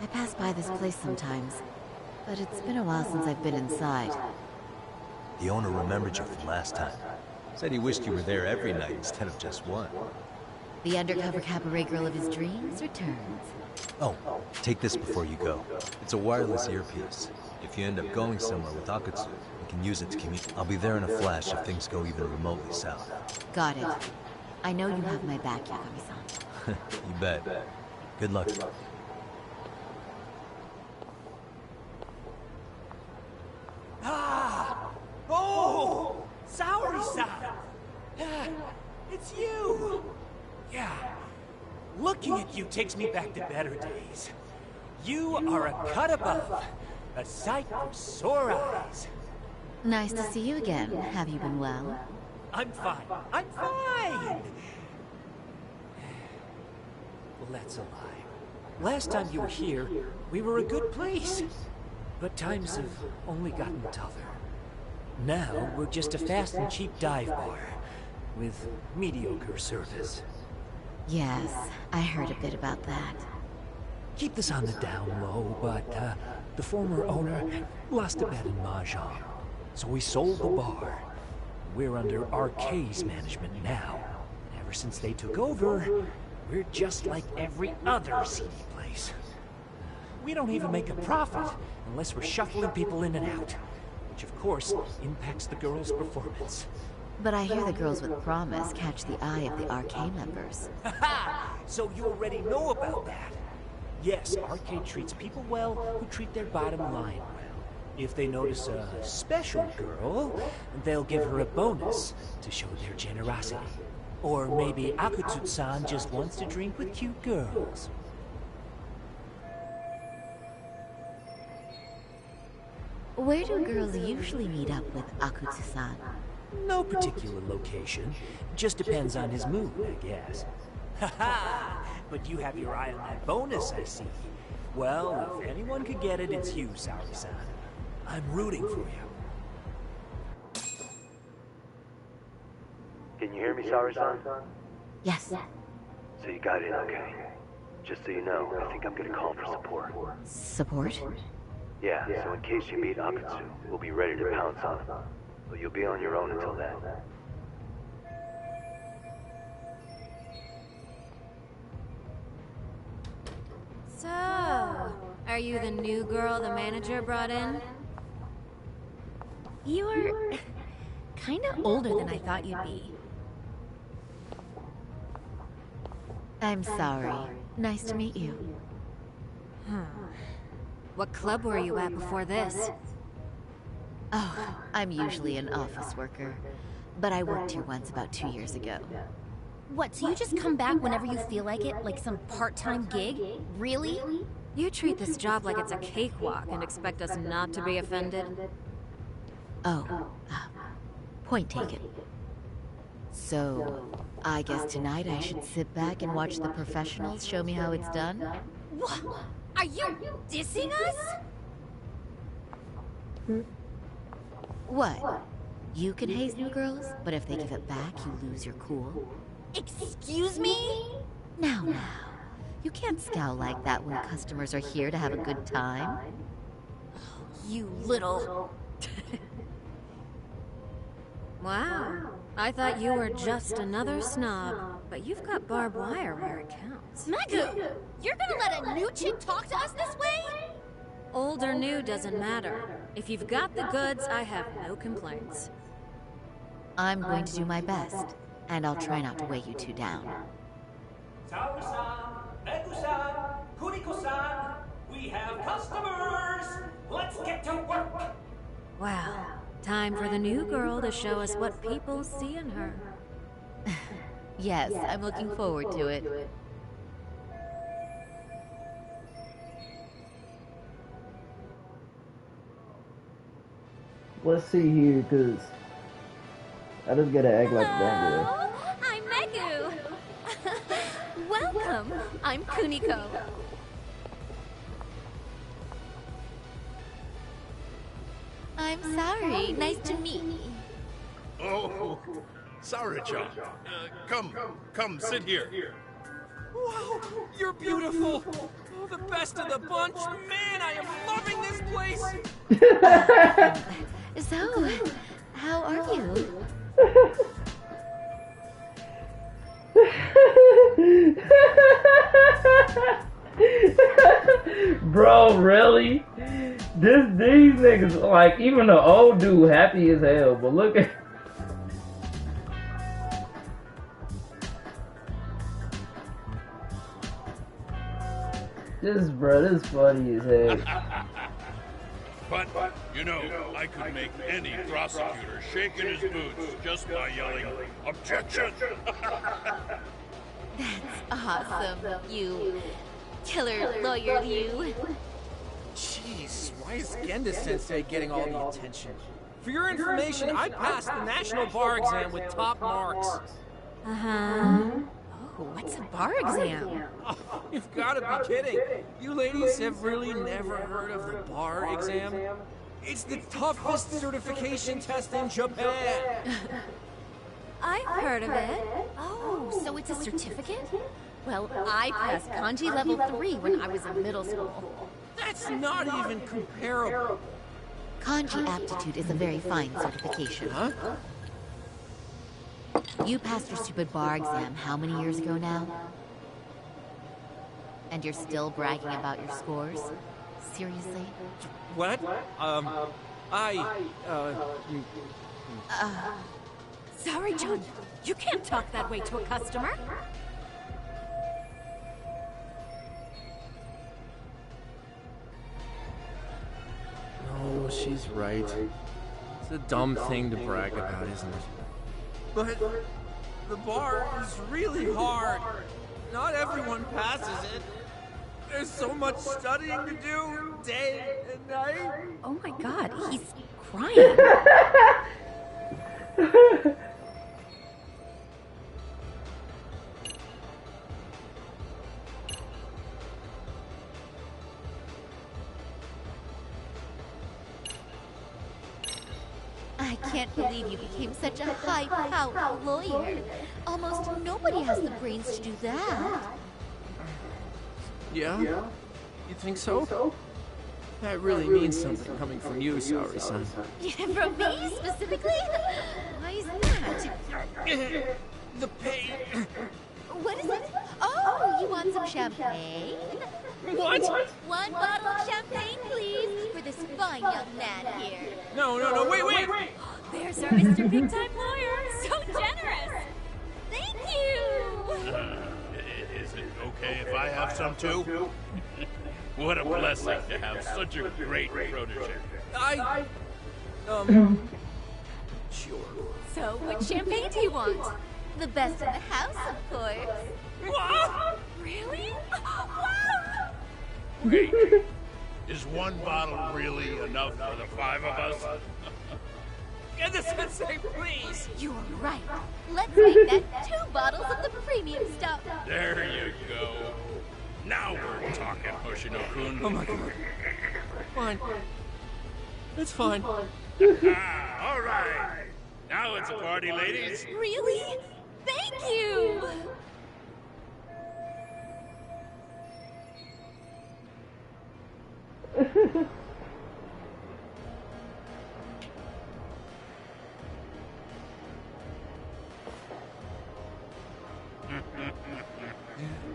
I pass by this place sometimes, but it's been a while since I've been inside. The owner remembered you from last time. Said he wished you were there every night instead of just one. The undercover cabaret girl of his dreams returns. Oh, take this before you go. It's a wireless earpiece. If you end up going somewhere with Akatsu, you can use it to communicate. I'll be there in a flash if things go even remotely south. Got it. I know you have my back, Yagami-san. You bet. Good luck. Ah! Oh! Saori-san! Ah, it's you! Yeah. Looking at you takes me back to better days. You are a cut above. A sight for sore eyes. Nice to see you again. Have you been well? I'm fine. I'm fine! Well, that's a lie. Last time you were here, we were a good place. But times have only gotten tougher. Now, we're just a fast and cheap dive bar. With mediocre service. Yes, I heard a bit about that. Keep this on the down low, but the former owner lost a bet in Mahjong. So we sold the bar. We're under RK's management now. Ever since they took over, we're just like every other seedy place. We don't even make a profit unless we're shuffling people in and out. Which of course impacts the girls' performance. But I hear the girls with promise catch the eye of the RK members. Haha! So you already know about that. Yes, RK treats people well who treat their bottom line well. If they notice a special girl, they'll give her a bonus to show their generosity. Or maybe Akatsu-san just wants to drink with cute girls. Where do girls usually meet up with Akutsu-san? No particular location. Just depends on his mood, I guess. Haha! But you have your eye on that bonus, I see. Well, if anyone could get it, it's you, Saori-san. I'm rooting for you. Can you hear me, Saori-san? Yes. So you got in okay. Just so you know, I think I'm gonna call for support. Support? Yeah, so in case you meet Akatsu, we'll be ready to pounce on him. But you'll be on your own until then. So, are you the new girl the manager brought in? You're kinda older than I thought you'd be. I'm sorry. Nice to meet you. What club were you at before this? Oh, I'm usually an office worker. but I worked here once about 2 years ago. What, so you just come back whenever you feel like it? Like some part-time gig? Really? You treat this job like it's a cakewalk and expect us not to be offended? Oh, point taken. So, I guess tonight I should sit back and watch the professionals show me how it's done? What? Are you dissing us? What? You can haze new girls, but if they give it back, you lose your cool? Excuse me? Now. You can't scowl like that when customers are here to have a good time. You little... Wow. I thought you were just another snob, but you've got barbed wire where it counts. Magoo! You're gonna let a new chick talk to us this way? Old or new doesn't matter. If you've got the goods, I have no complaints. I'm going to do my best, and I'll try not to weigh you two down. Saori-san, Meku-san, Kuniko-san, we have customers! Let's get to work! Wow. Time for the new girl to show us what people see in her. Yes, I'm looking forward to it. Let's see here, cause I just gotta act like a bad girl. I'm Magoo! Welcome! I'm Kuniko. I'm sorry. Nice to meet you. Oh, Saori-chan. Come, sit here. Wow, you're beautiful. Oh, the best of the bunch. Man, I am loving this place. So, how are you? Bro, really? These niggas, like, even the old dude happy as hell, but look at... This funny as hell. But, you know, I could make any prosecutor shake in his boots just by yelling, "Objection!" That's awesome, you killer lawyer, you. Jeez, why is Genda-sensei getting all the attention? For your information, I passed the national bar exam with top marks. Uh-huh. Oh, what's a bar exam? Oh, you've got to be kidding. You ladies have really never heard of the bar exam? It's the toughest certification test in Japan. I've heard of it. Oh, so it's a certificate? Well, I passed kanji level 3 when I was in middle school. That's not even comparable. Kanji aptitude is a very fine certification. Huh? You passed your stupid bar exam how many years ago now? And you're still bragging about your scores? Seriously? What? Sorry, John. You can't talk that way to a customer. No, she's right. It's a dumb thing to brag about, isn't it? But the bar is really hard. Not everyone passes it. There's so much studying to do, day and night. Oh my god, he's crying. I can't believe you became such a high-powered lawyer. Almost nobody has the brains to do that. Yeah? You think so? That really means something coming from you, Saori-san. From me, specifically? Why is that? The pain. What is it? Oh, you want some champagne? What? One bottle of champagne, please, for this fine young man here. No, wait! There's our Mr. Big Time Lawyer. So generous. Thank you. Is it okay if I have some too? What a blessing to have such a great protege. Sure. So, So, what champagne do you want? The best in the house, of course. What? Really? Wow! Wait, is one bottle really enough for the 5 of us? Genda-sensei, please! You are right. Let's make that 2 bottles of the premium stuff. There you go. Now we're talking, Hoshino-kun. Oh my god. Fine. It's fine. All right. Now it's a party, ladies. Really? Thank you!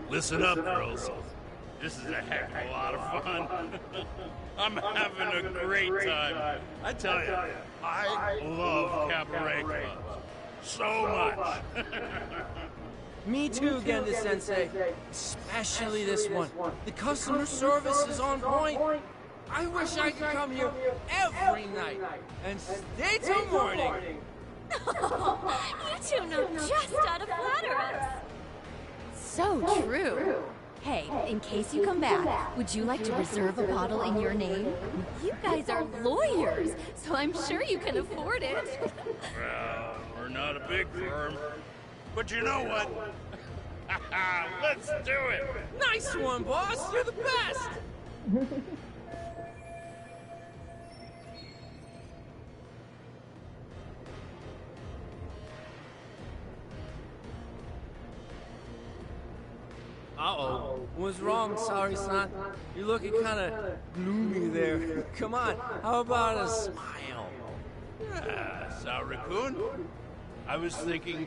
Listen up, girls. This is a heck of a lot of fun. I'm having a great time. I tell you, I love cabaret clubs so much. Me too, Genda-sensei. Especially this one. The customer service is on point. I wish I could come here every night and stay till morning. You two know just how to flatter us. So true. Hey, in case you come back, would you like to reserve a bottle in your name? You guys are lawyers, so I'm sure you can afford it. Well, we're not a big firm, but you know what? Let's do it. Nice one, boss. You're the best. Uh-oh. What's wrong, Saori-san? You're looking kind of gloomy there. Come on, how about a smile? Saori-kun, I was thinking,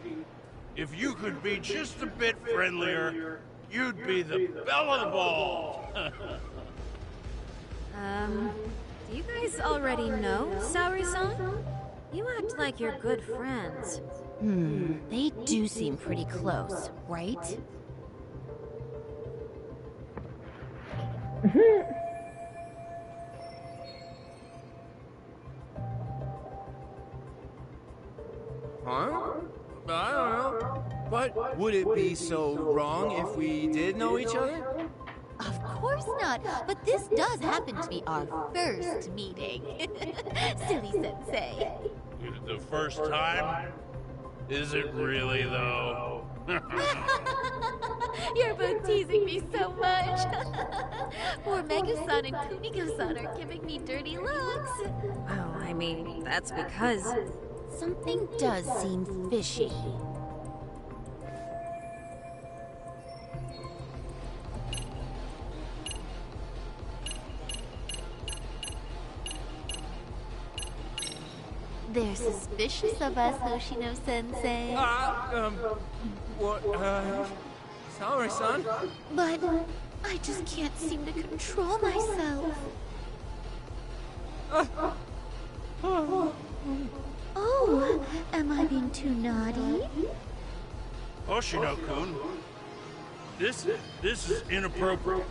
if you could be just a bit friendlier, you'd be the belle of the ball. Do you guys already know Saori-san? You act like you're good friends. They do seem pretty close, right? Huh? I don't know. But would it be so wrong if we did know each other? Of course not, but this does happen to be our first meeting. Silly sensei. The first time? Is it really, though? You're both teasing me so much. Poor Mega-san and Kumiko-san are giving me dirty looks. Well, I mean, that's because... Something does seem fishy. They're suspicious of us, Hoshino-sensei. What, Saori-san? But I just can't seem to control myself. Oh, am I being too naughty? Hoshino-kun, this is inappropriate.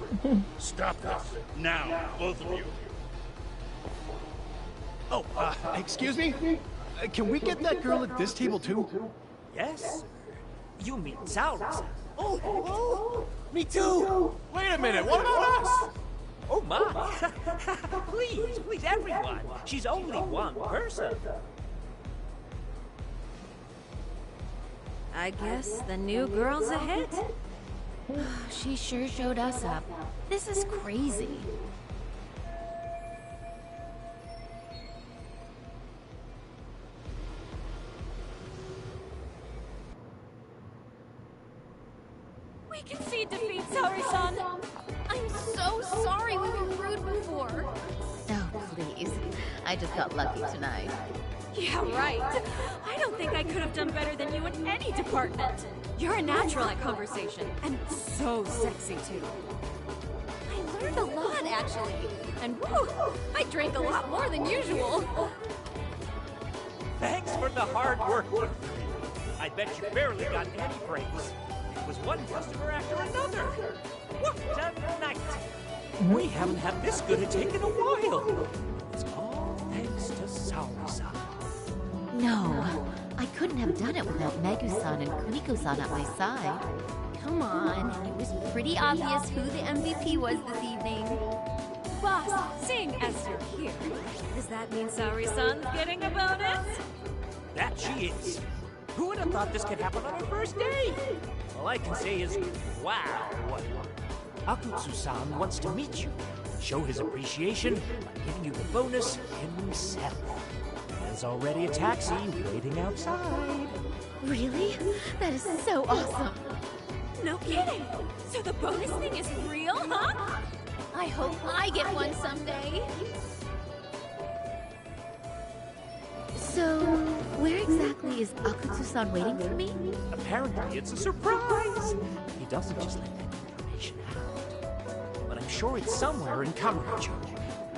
Stop this, now, both of you. Oh, excuse me? Can we get that girl at this table too? Yes? You mean Saori-san? Oh, me too! Wait a minute, what about us? Oh my! Please, everyone! She's only one person. I guess the new girl's a hit. She sure showed us up. This is crazy. We concede defeat, Saori-san. I'm so sorry we were rude before. Oh, please. I just got lucky tonight. Yeah, right. I don't think I could have done better than you in any department. You're a natural at conversation, and so sexy, too. I learned a lot, actually. And whew, I drank a lot more than usual. Thanks for the hard work. I bet you barely got any breaks. It was one customer after another. What a night! We haven't had this good a take in a while. It's all thanks to Saori-san. No, I couldn't have done it without Megu-san and Kuniko-san at my side. Come on, it was pretty obvious who the MVP was this evening. Boss, seeing as you're here, does that mean Saori-san's getting a bonus? That she is. Who would have thought this could happen on our first date? All I can say is, wow. Akutsu-san wants to meet you, show his appreciation by giving you the bonus himself. There's already a taxi waiting outside. Really? That is so awesome. No kidding. So the bonus thing is real, huh? I hope I get one someday. So, where exactly is Akutsu-san waiting for me? Apparently, it's a surprise. He doesn't just let that information out. But I'm sure it's somewhere in Kamurocho.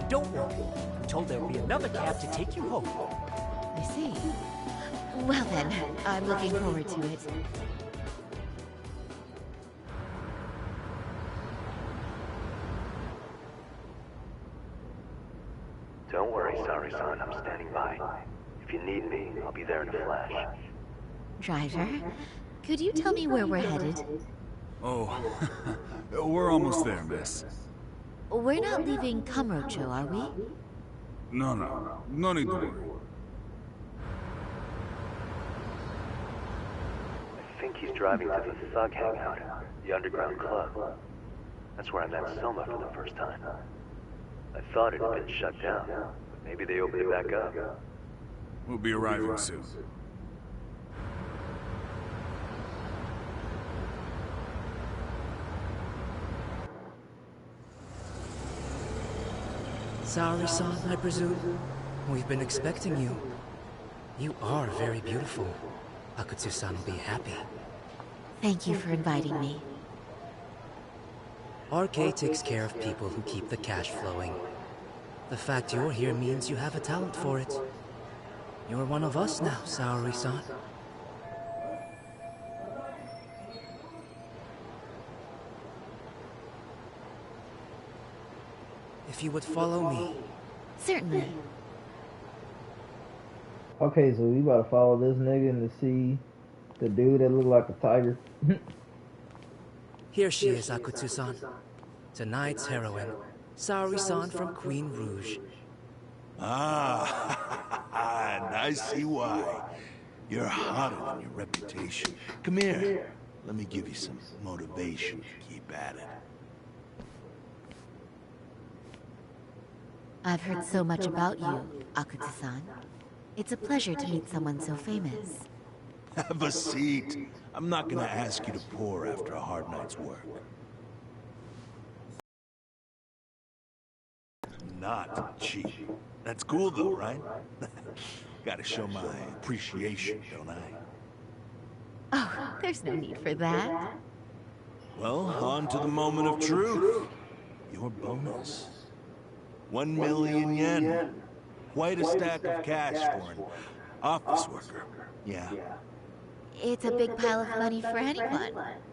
Don't worry. I'm told there'll be another cab to take you home. I see. Well then, I'm looking forward to it. Don't worry, Saori-san, I'm standing by. If you need me, I'll be there in a flash. Driver, could you tell me where we're headed? Oh, we're almost there, miss. We're not leaving Kamurocho, are we? No need to worry. I think he's driving to the Thug Hangout, the underground club. That's where I met Soma for the first time. I thought it had been shut down, but maybe they opened it back up. We'll be arriving soon. Saori-san, I presume? We've been expecting you. You are very beautiful. Akutsu-san will be happy. Thank you for inviting me. RK takes care of people who keep the cash flowing. The fact you're here means you have a talent for it. You're one of us now, Saori-san. If you would follow me. Certainly. Okay, so we about to follow this nigga and to see the dude that look like a tiger. Here she is, Akutsu-san. Tonight's heroine, Saori-san from Queen Rouge. Ah, and I see why. You're hotter than your reputation. Come here. Let me give you some motivation to keep at it. I've heard so much about you, Akutsu-san. It's a pleasure to meet someone so famous. Have a seat. I'm not gonna ask you to pour after a hard night's work. Not cheap. That's cool though, right? Gotta show my appreciation, don't I? Oh, there's no need for that. Well, on to the moment of truth. Your bonus. 1 million yen. Quite a stack of cash for an office worker. Yeah. It's a big pile of money for anyone.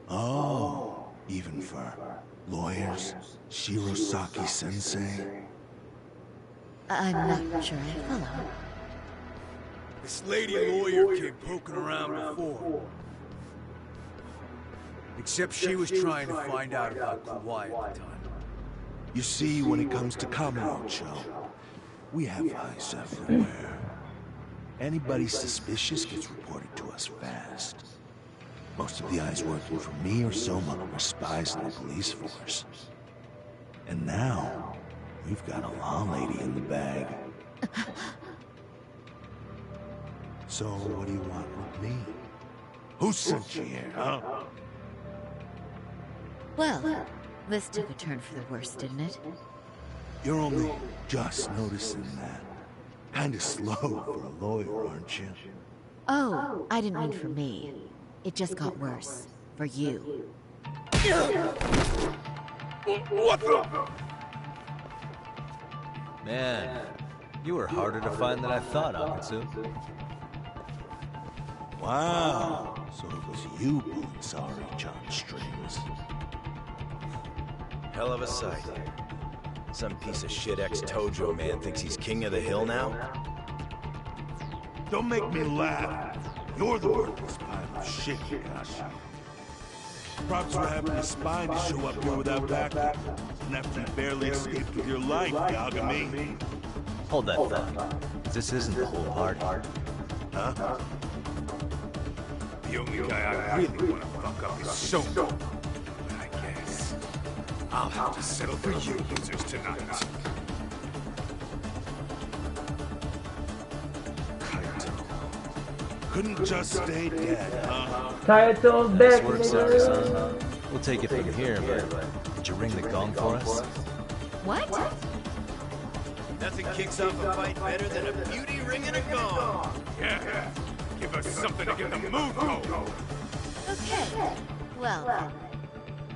Oh, even for lawyers? Shirosaki-sensei? I'm not sure I follow. This lady lawyer came poking around before. Except she was trying to find out about Kawhi at the time. You see, when it comes to Kamurocho, we have eyes everywhere. Anybody suspicious gets reported to us fast. Most of the eyes working for me or Soma are spies in the police force. And now, we've got a law lady in the bag. So, what do you want with me? Who sent you here, huh? Well, this took a turn for the worse, didn't it? You're only just noticing that. Kinda slow for a lawyer, aren't you? Oh, I didn't mean for me. It just got worse. For you. What the? Man, you were harder to find than I thought, Akutsu. Wow, so it was you pulling Saori-chan's strings. Hell of a sight. Some piece of shit ex-Tojo man thinks he's king of the hill now? Don't make me laugh. You're the worthless pile of shit, gosh. Props for having the spine to show up here without backup. And after you barely escaped with your life, Yagami. Hold that thought. This isn't the whole party. Huh? The only guy I really want to fuck up is Soma. But I guess I'll have to settle for you losers tonight. Couldn't just stay dead, huh? Kayato's back, Nice work, Sari-san. We'll take it from here, but did you ring the gong for us? What? Nothing kicks off a fight better than a beauty ringing a gong. Yeah, give us something to get the move going. Okay. Well, then.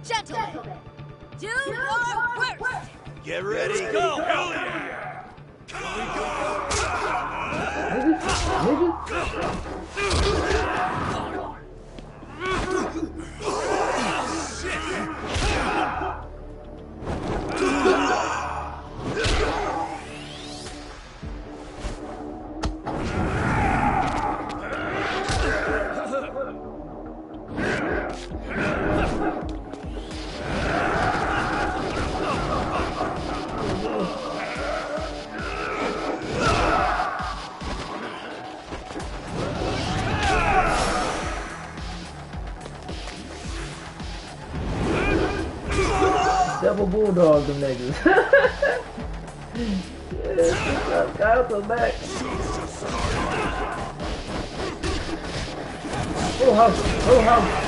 Gentlemen, do your worst! Get ready, go! Hell yeah! Double bulldog them niggas. Yeah, Kayato's back. Full house, full house.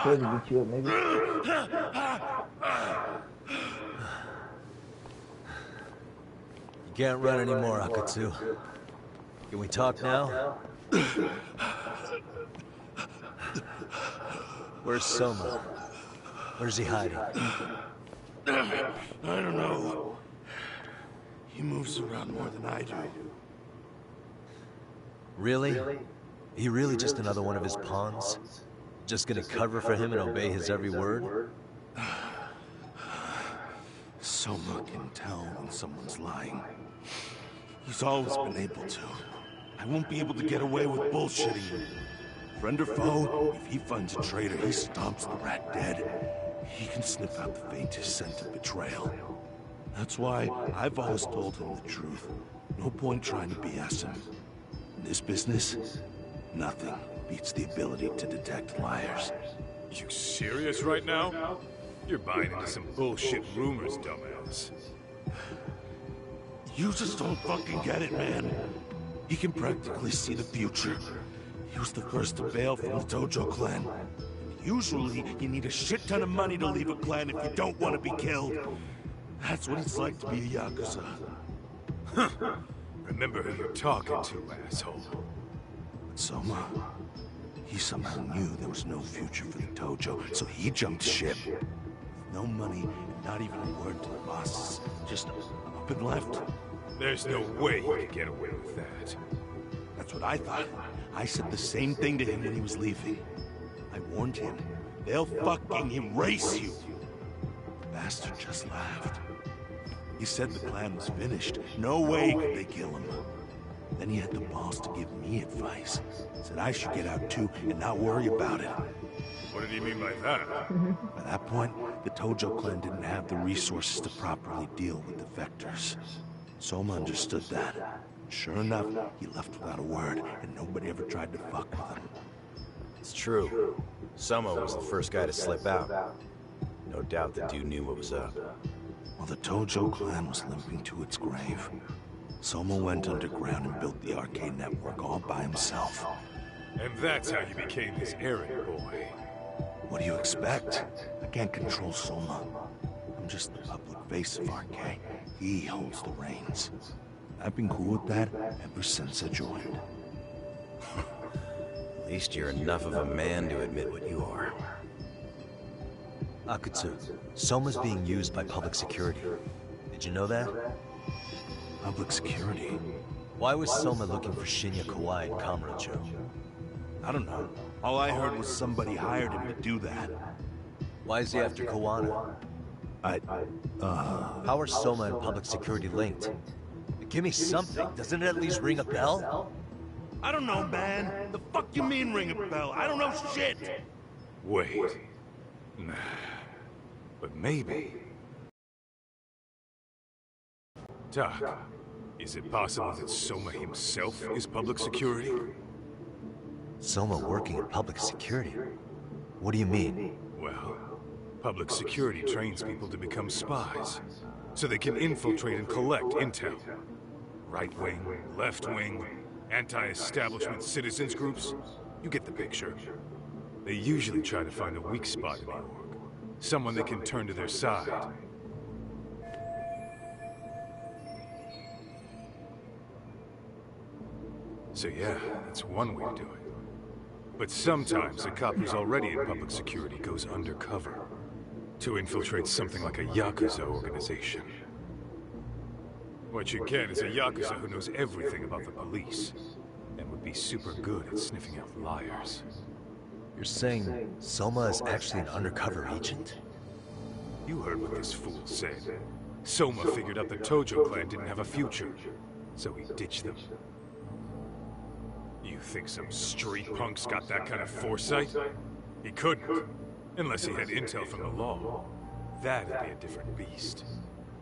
Could beat you up, maybe. You can't run anymore, Akatsu. Can we talk now? Where's Soma? Where's he hiding? I don't know. He moves around more than I do. Really? He really just another one of his pawns? Just gonna cover for him and obey his every word? Soma can tell when someone's lying. He's always been able to. I won't be able to get away with bullshitting him. Friend or foe, if he finds a traitor, he stomps the rat dead. He can sniff out the faintest scent of betrayal. That's why I've always told him the truth. No point trying to BS him. In this business, nothing beats the ability to detect liars. You serious right now? You're buying into some bullshit rumors, dumbass. You just don't fucking get it, man. He can practically see the future. He was the first to bail from the Tojo clan. Usually, you need a shit ton of money to leave a clan if you don't want to be killed. That's what it's like to be a Yakuza. Huh. Remember who you're talking to, asshole. But Soma, he somehow knew there was no future for the Tojo, so he jumped ship. With no money and not even a word to the bosses. Just up and left. There's no way you could get away with that. That's what I thought. I said the same thing to him when he was leaving. I warned him. They'll fucking erase you. The bastard just laughed. He said the plan was finished. No way could they kill him. Then he had the balls to give me advice. Said I should get out too and not worry about it. What did he mean by that? By that point, the Tojo clan didn't have the resources to properly deal with defectors. Soma understood that. Sure enough, he left without a word, and nobody ever tried to fuck with him. It's true. Soma was the first guy to slip out. No doubt the dude knew what was up. While the Tojo clan was limping to its grave, Soma went underground and built the arcade network all by himself. And that's how you became his errand boy. What do you expect? I can't control Soma. I'm just the public face of RK. He holds the reins. I've been cool with that ever since I joined. At least you're enough of a man to admit what you are. Akatsu, Soma's being used by public security. Did you know that? Public security? Why was Soma looking for Shinya Kawai and Kamurocho? I don't know. All I heard was somebody hired him to do that. Why is he after Kawana? How are Soma and public security linked? Give me something. Doesn't it at least ring a bell? I don't know, man. The fuck you mean ring a bell? I don't know shit! Wait. Nah. But maybe... Doc, is it possible that Soma himself is public security? Soma working in public security? What do you mean? Well, public security trains people to become spies, so they can infiltrate and collect intel. Right wing, left wing, anti-establishment citizens groups. You get the picture. They usually try to find a weak spot in the org. Someone they can turn to their side. So yeah, that's one way to do it. But sometimes a cop who's already in public security goes undercover to infiltrate something like a Yakuza organization. What you get is a Yakuza who knows everything about the police and would be super good at sniffing out liars. You're saying Soma is actually an undercover agent? You heard what this fool said. Soma figured out the Tojo clan didn't have a future, so he ditched them. You think some street punk's got that kind of foresight? He couldn't, unless he had intel from the law. That'd be a different beast.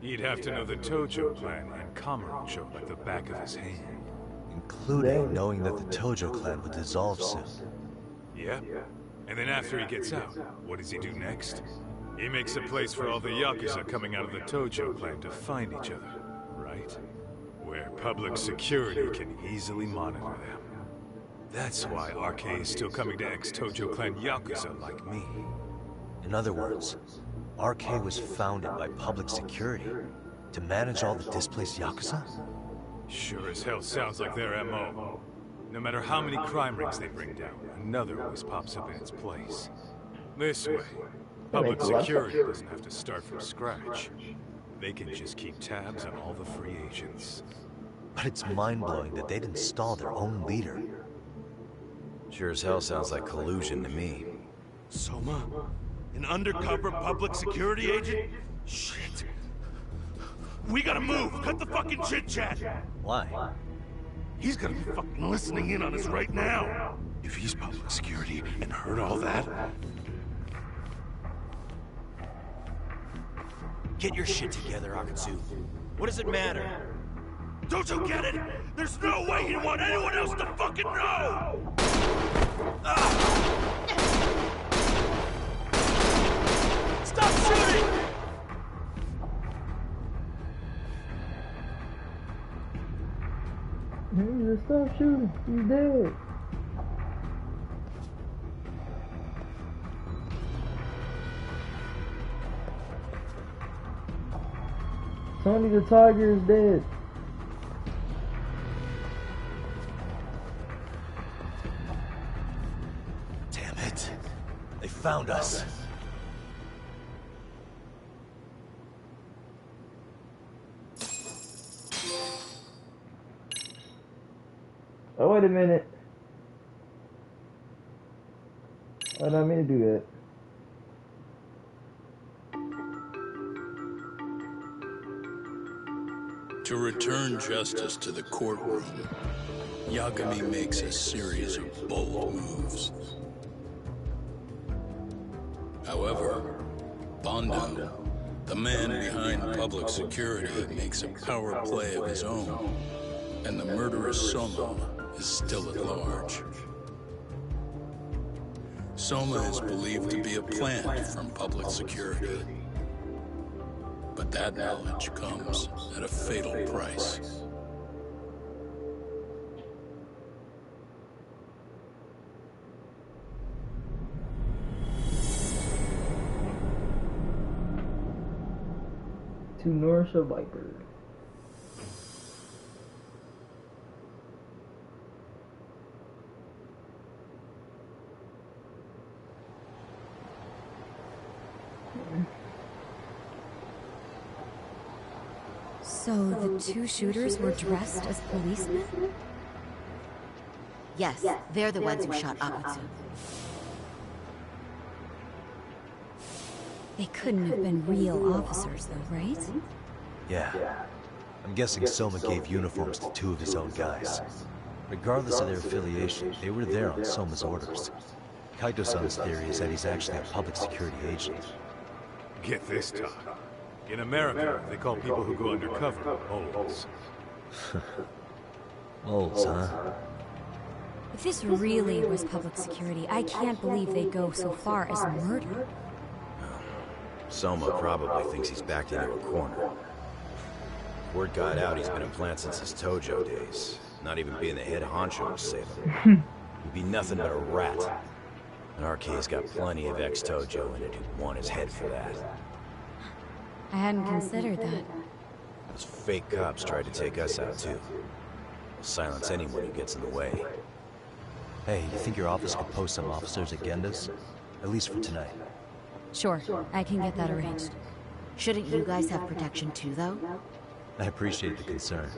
He'd have to know the Tojo clan and Kamurocho like the back of his hand. Including knowing that the Tojo clan would dissolve soon. Yeah. And then after he gets out, what does he do next? He makes a place for all the Yakuza coming out of the Tojo clan to find each other, right? Where public security can easily monitor them. That's why RK is still coming to ex-Tojo clan Yakuza like me. In other words, RK was founded by public security to manage all the displaced Yakuza? Sure as hell sounds like their MO. No matter how many crime rings they bring down, another always pops up in its place. This way, public security doesn't have to start from scratch. They can just keep tabs on all the free agents. But it's mind-blowing that they'd install their own leader. Sure as hell sounds like collusion to me. Soma? An undercover public security agent? Shit. We gotta move! Cut the fucking chit-chat! Why? He's gonna be fucking listening in on us right now! If he's public security and heard all that... Get your shit together, Akatsu. What does it matter? Don't you get it? There's no way he'd want anyone else to fucking know! Stop shooting! Just stop shooting. He's dead. Tony the Tiger is dead. Damn it. They found us. Oh, wait a minute. I don't mean to do that. To return justice to the courtroom, Yagami makes a series of bold moves. However, Bondo, the man behind public security, makes a power play of his own, and the murderous Soma is still at large. Soma is believed to be a plant from public security. But that knowledge comes at a fatal price. To nourish a viper. So the two shooters were dressed as policemen? Yes, they're the ones who shot Akatsu. They couldn't have been real officers, though, right? Yeah. I'm guessing Soma gave uniforms to two of his own guys. Regardless of their affiliation, they were there on Soma's orders. Kaito-san's theory is that he's actually a public security agent. Get this, Todd. In America, they call people who go undercover moles. Moles, huh? If this really was public security, I can't believe they go so far as murder. Soma probably thinks he's backed into a corner. Word got out he's been a plant since his Tojo days. Not even being the head honcho would save him. He'd be nothing but a rat. And RK's got plenty of ex-Tojo in it who'd want his head for that. I hadn't considered that. Those fake cops tried to take us out too. They'll silence anyone who gets in the way. Hey, you think your office could post some officers at Genda's? At least for tonight. Sure, I can get that arranged. Shouldn't you guys have protection too, though? I appreciate the concern.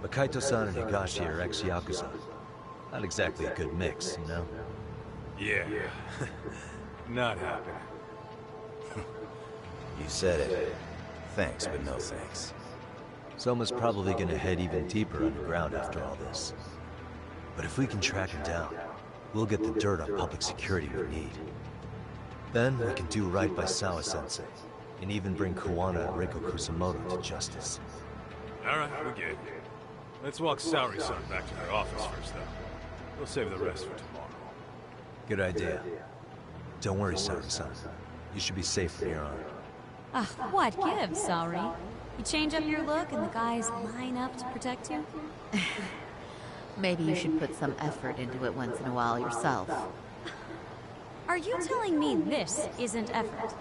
But Kaito-san and Higashi are ex-Yakuza. Not exactly a good mix, you know? Yeah. Not happening. You said it. Thanks, but no thanks. Soma's probably gonna head even deeper underground after all this. But if we can track him down, we'll get the dirt on public security we need. Then we can do right by Sawa-sensei, and even bring Kawana and Reiko Kusamoto to justice. Alright, we get it. Let's walk Saori-san back to their office first, though. We'll save the rest for tomorrow. Good idea. Don't worry, Saori-san. You should be safe from here on. What gives, sorry? You change up your look and the guys line up to protect you? Maybe you should put some effort into it once in a while yourself. Are you telling me this isn't effort?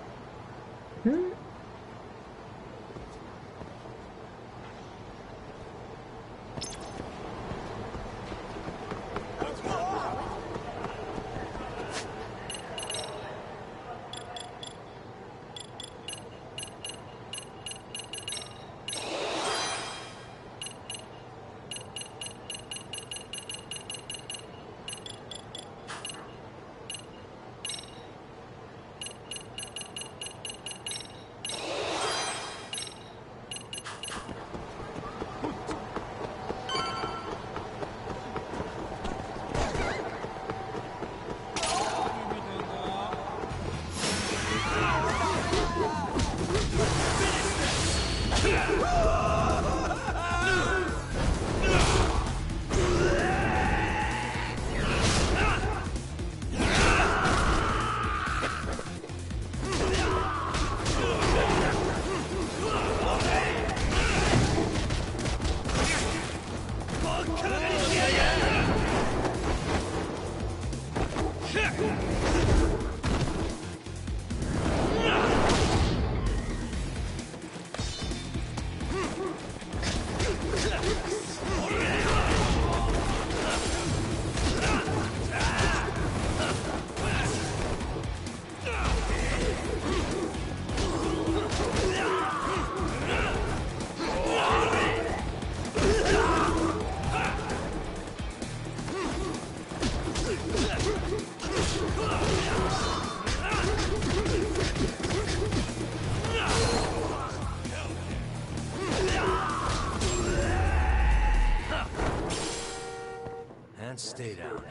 And stay down.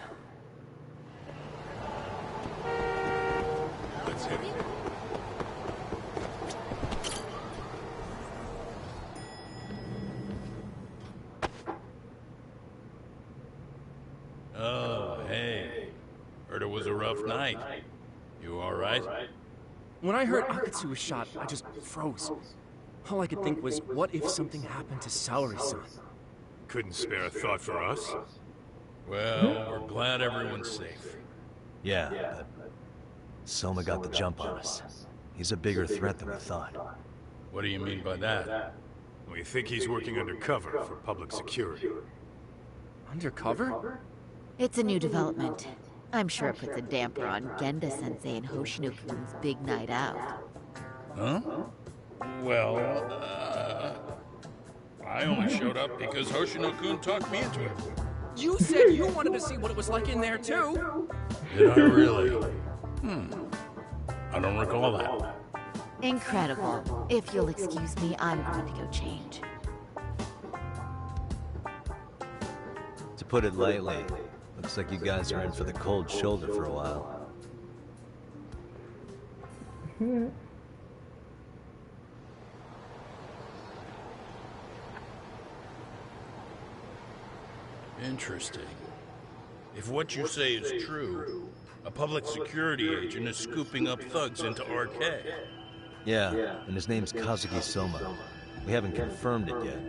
Let's hit it. Oh, hey. Heard it was a rough night. You alright? When I heard Akatsu was shot, I just froze. All I could think was, what if something happened to Saori-san? Couldn't spare a thought for us? Well, we're glad everyone's safe. Yeah, but Soma got the jump on us. He's a bigger threat than we thought. What do you mean by that? We think he's working undercover for public security. Undercover? It's a new development. I'm sure it puts a damper on Genda-sensei and Hoshino-kun's big night out. Huh? Well, I only showed up because Hoshino-kun talked me into it. You said you wanted to see what it was like in there, too! Did I really? I don't recall that. Incredible. If you'll excuse me, I'm going to go change. To put it lightly, looks like you guys are in for the cold shoulder for a while. Interesting. If what you say is true, a public security agent is scooping up thugs into RK. Yeah, and his name's Kazuki Soma. We haven't confirmed it yet.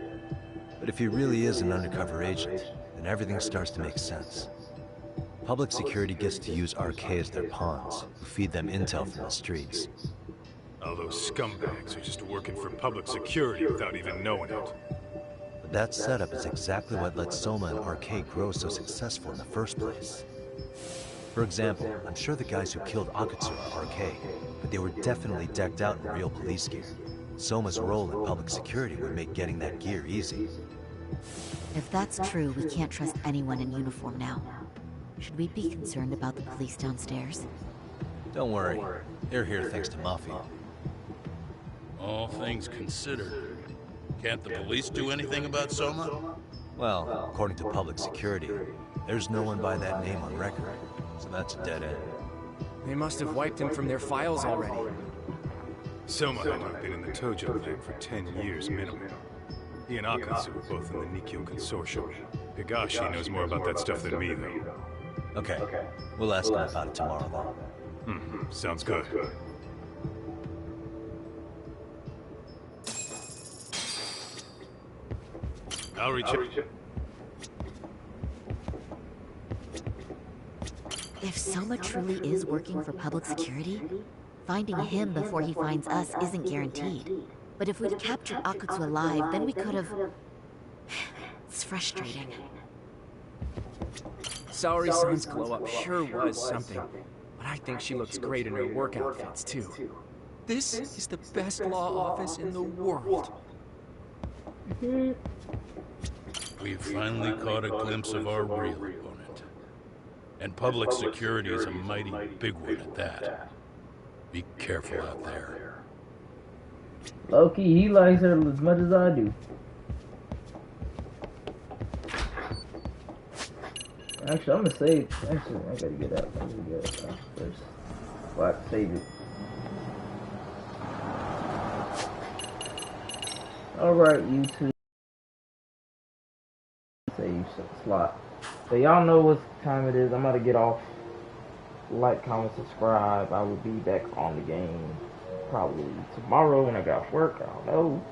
But if he really is an undercover agent, then everything starts to make sense. Public security gets to use RK as their pawns, who feed them intel from the streets. All those scumbags are just working for public security without even knowing it. But that setup is exactly what let Soma and RK grow so successful in the first place. For example, I'm sure the guys who killed Akatsu are RK, but they were definitely decked out in real police gear. Soma's role in public security would make getting that gear easy. If that's true, we can't trust anyone in uniform now. Should we be concerned about the police downstairs? Don't worry. They're here thanks to Mafia. All things considered, can't the police do anything about Soma? Well, according to public security, there's no one by that name on record, so that's a dead end. They must have wiped him from their files already. Soma had to have been in the Tojo clan for 10 years minimum. He and Akatsu were both in the Nikkyo Consortium. Higashi knows more about that stuff than me, though. Okay, we'll ask him about it tomorrow, then. Sounds good. I'll reach out. If Soma truly is working for public security, finding him before he finds us isn't guaranteed. But if we'd captured Akutsu alive, then we could have... It's frustrating. Saori-san's glow-up sure was something, but I think she looks great in her work outfits, too. This is the best law office in the world. We've finally caught a glimpse of our real opponent. And public security is a mighty big one at that. Be careful out there. Loki, he likes her as much as I do. Actually, I'm gonna save. Actually, I gotta get out. I gotta get out first. Well, I have to save it. Alright, YouTube. Save slot. So y'all know what time it is. I'm gonna get off. Like, comment, subscribe. I will be back on the game probably tomorrow when I got off work. I don't know.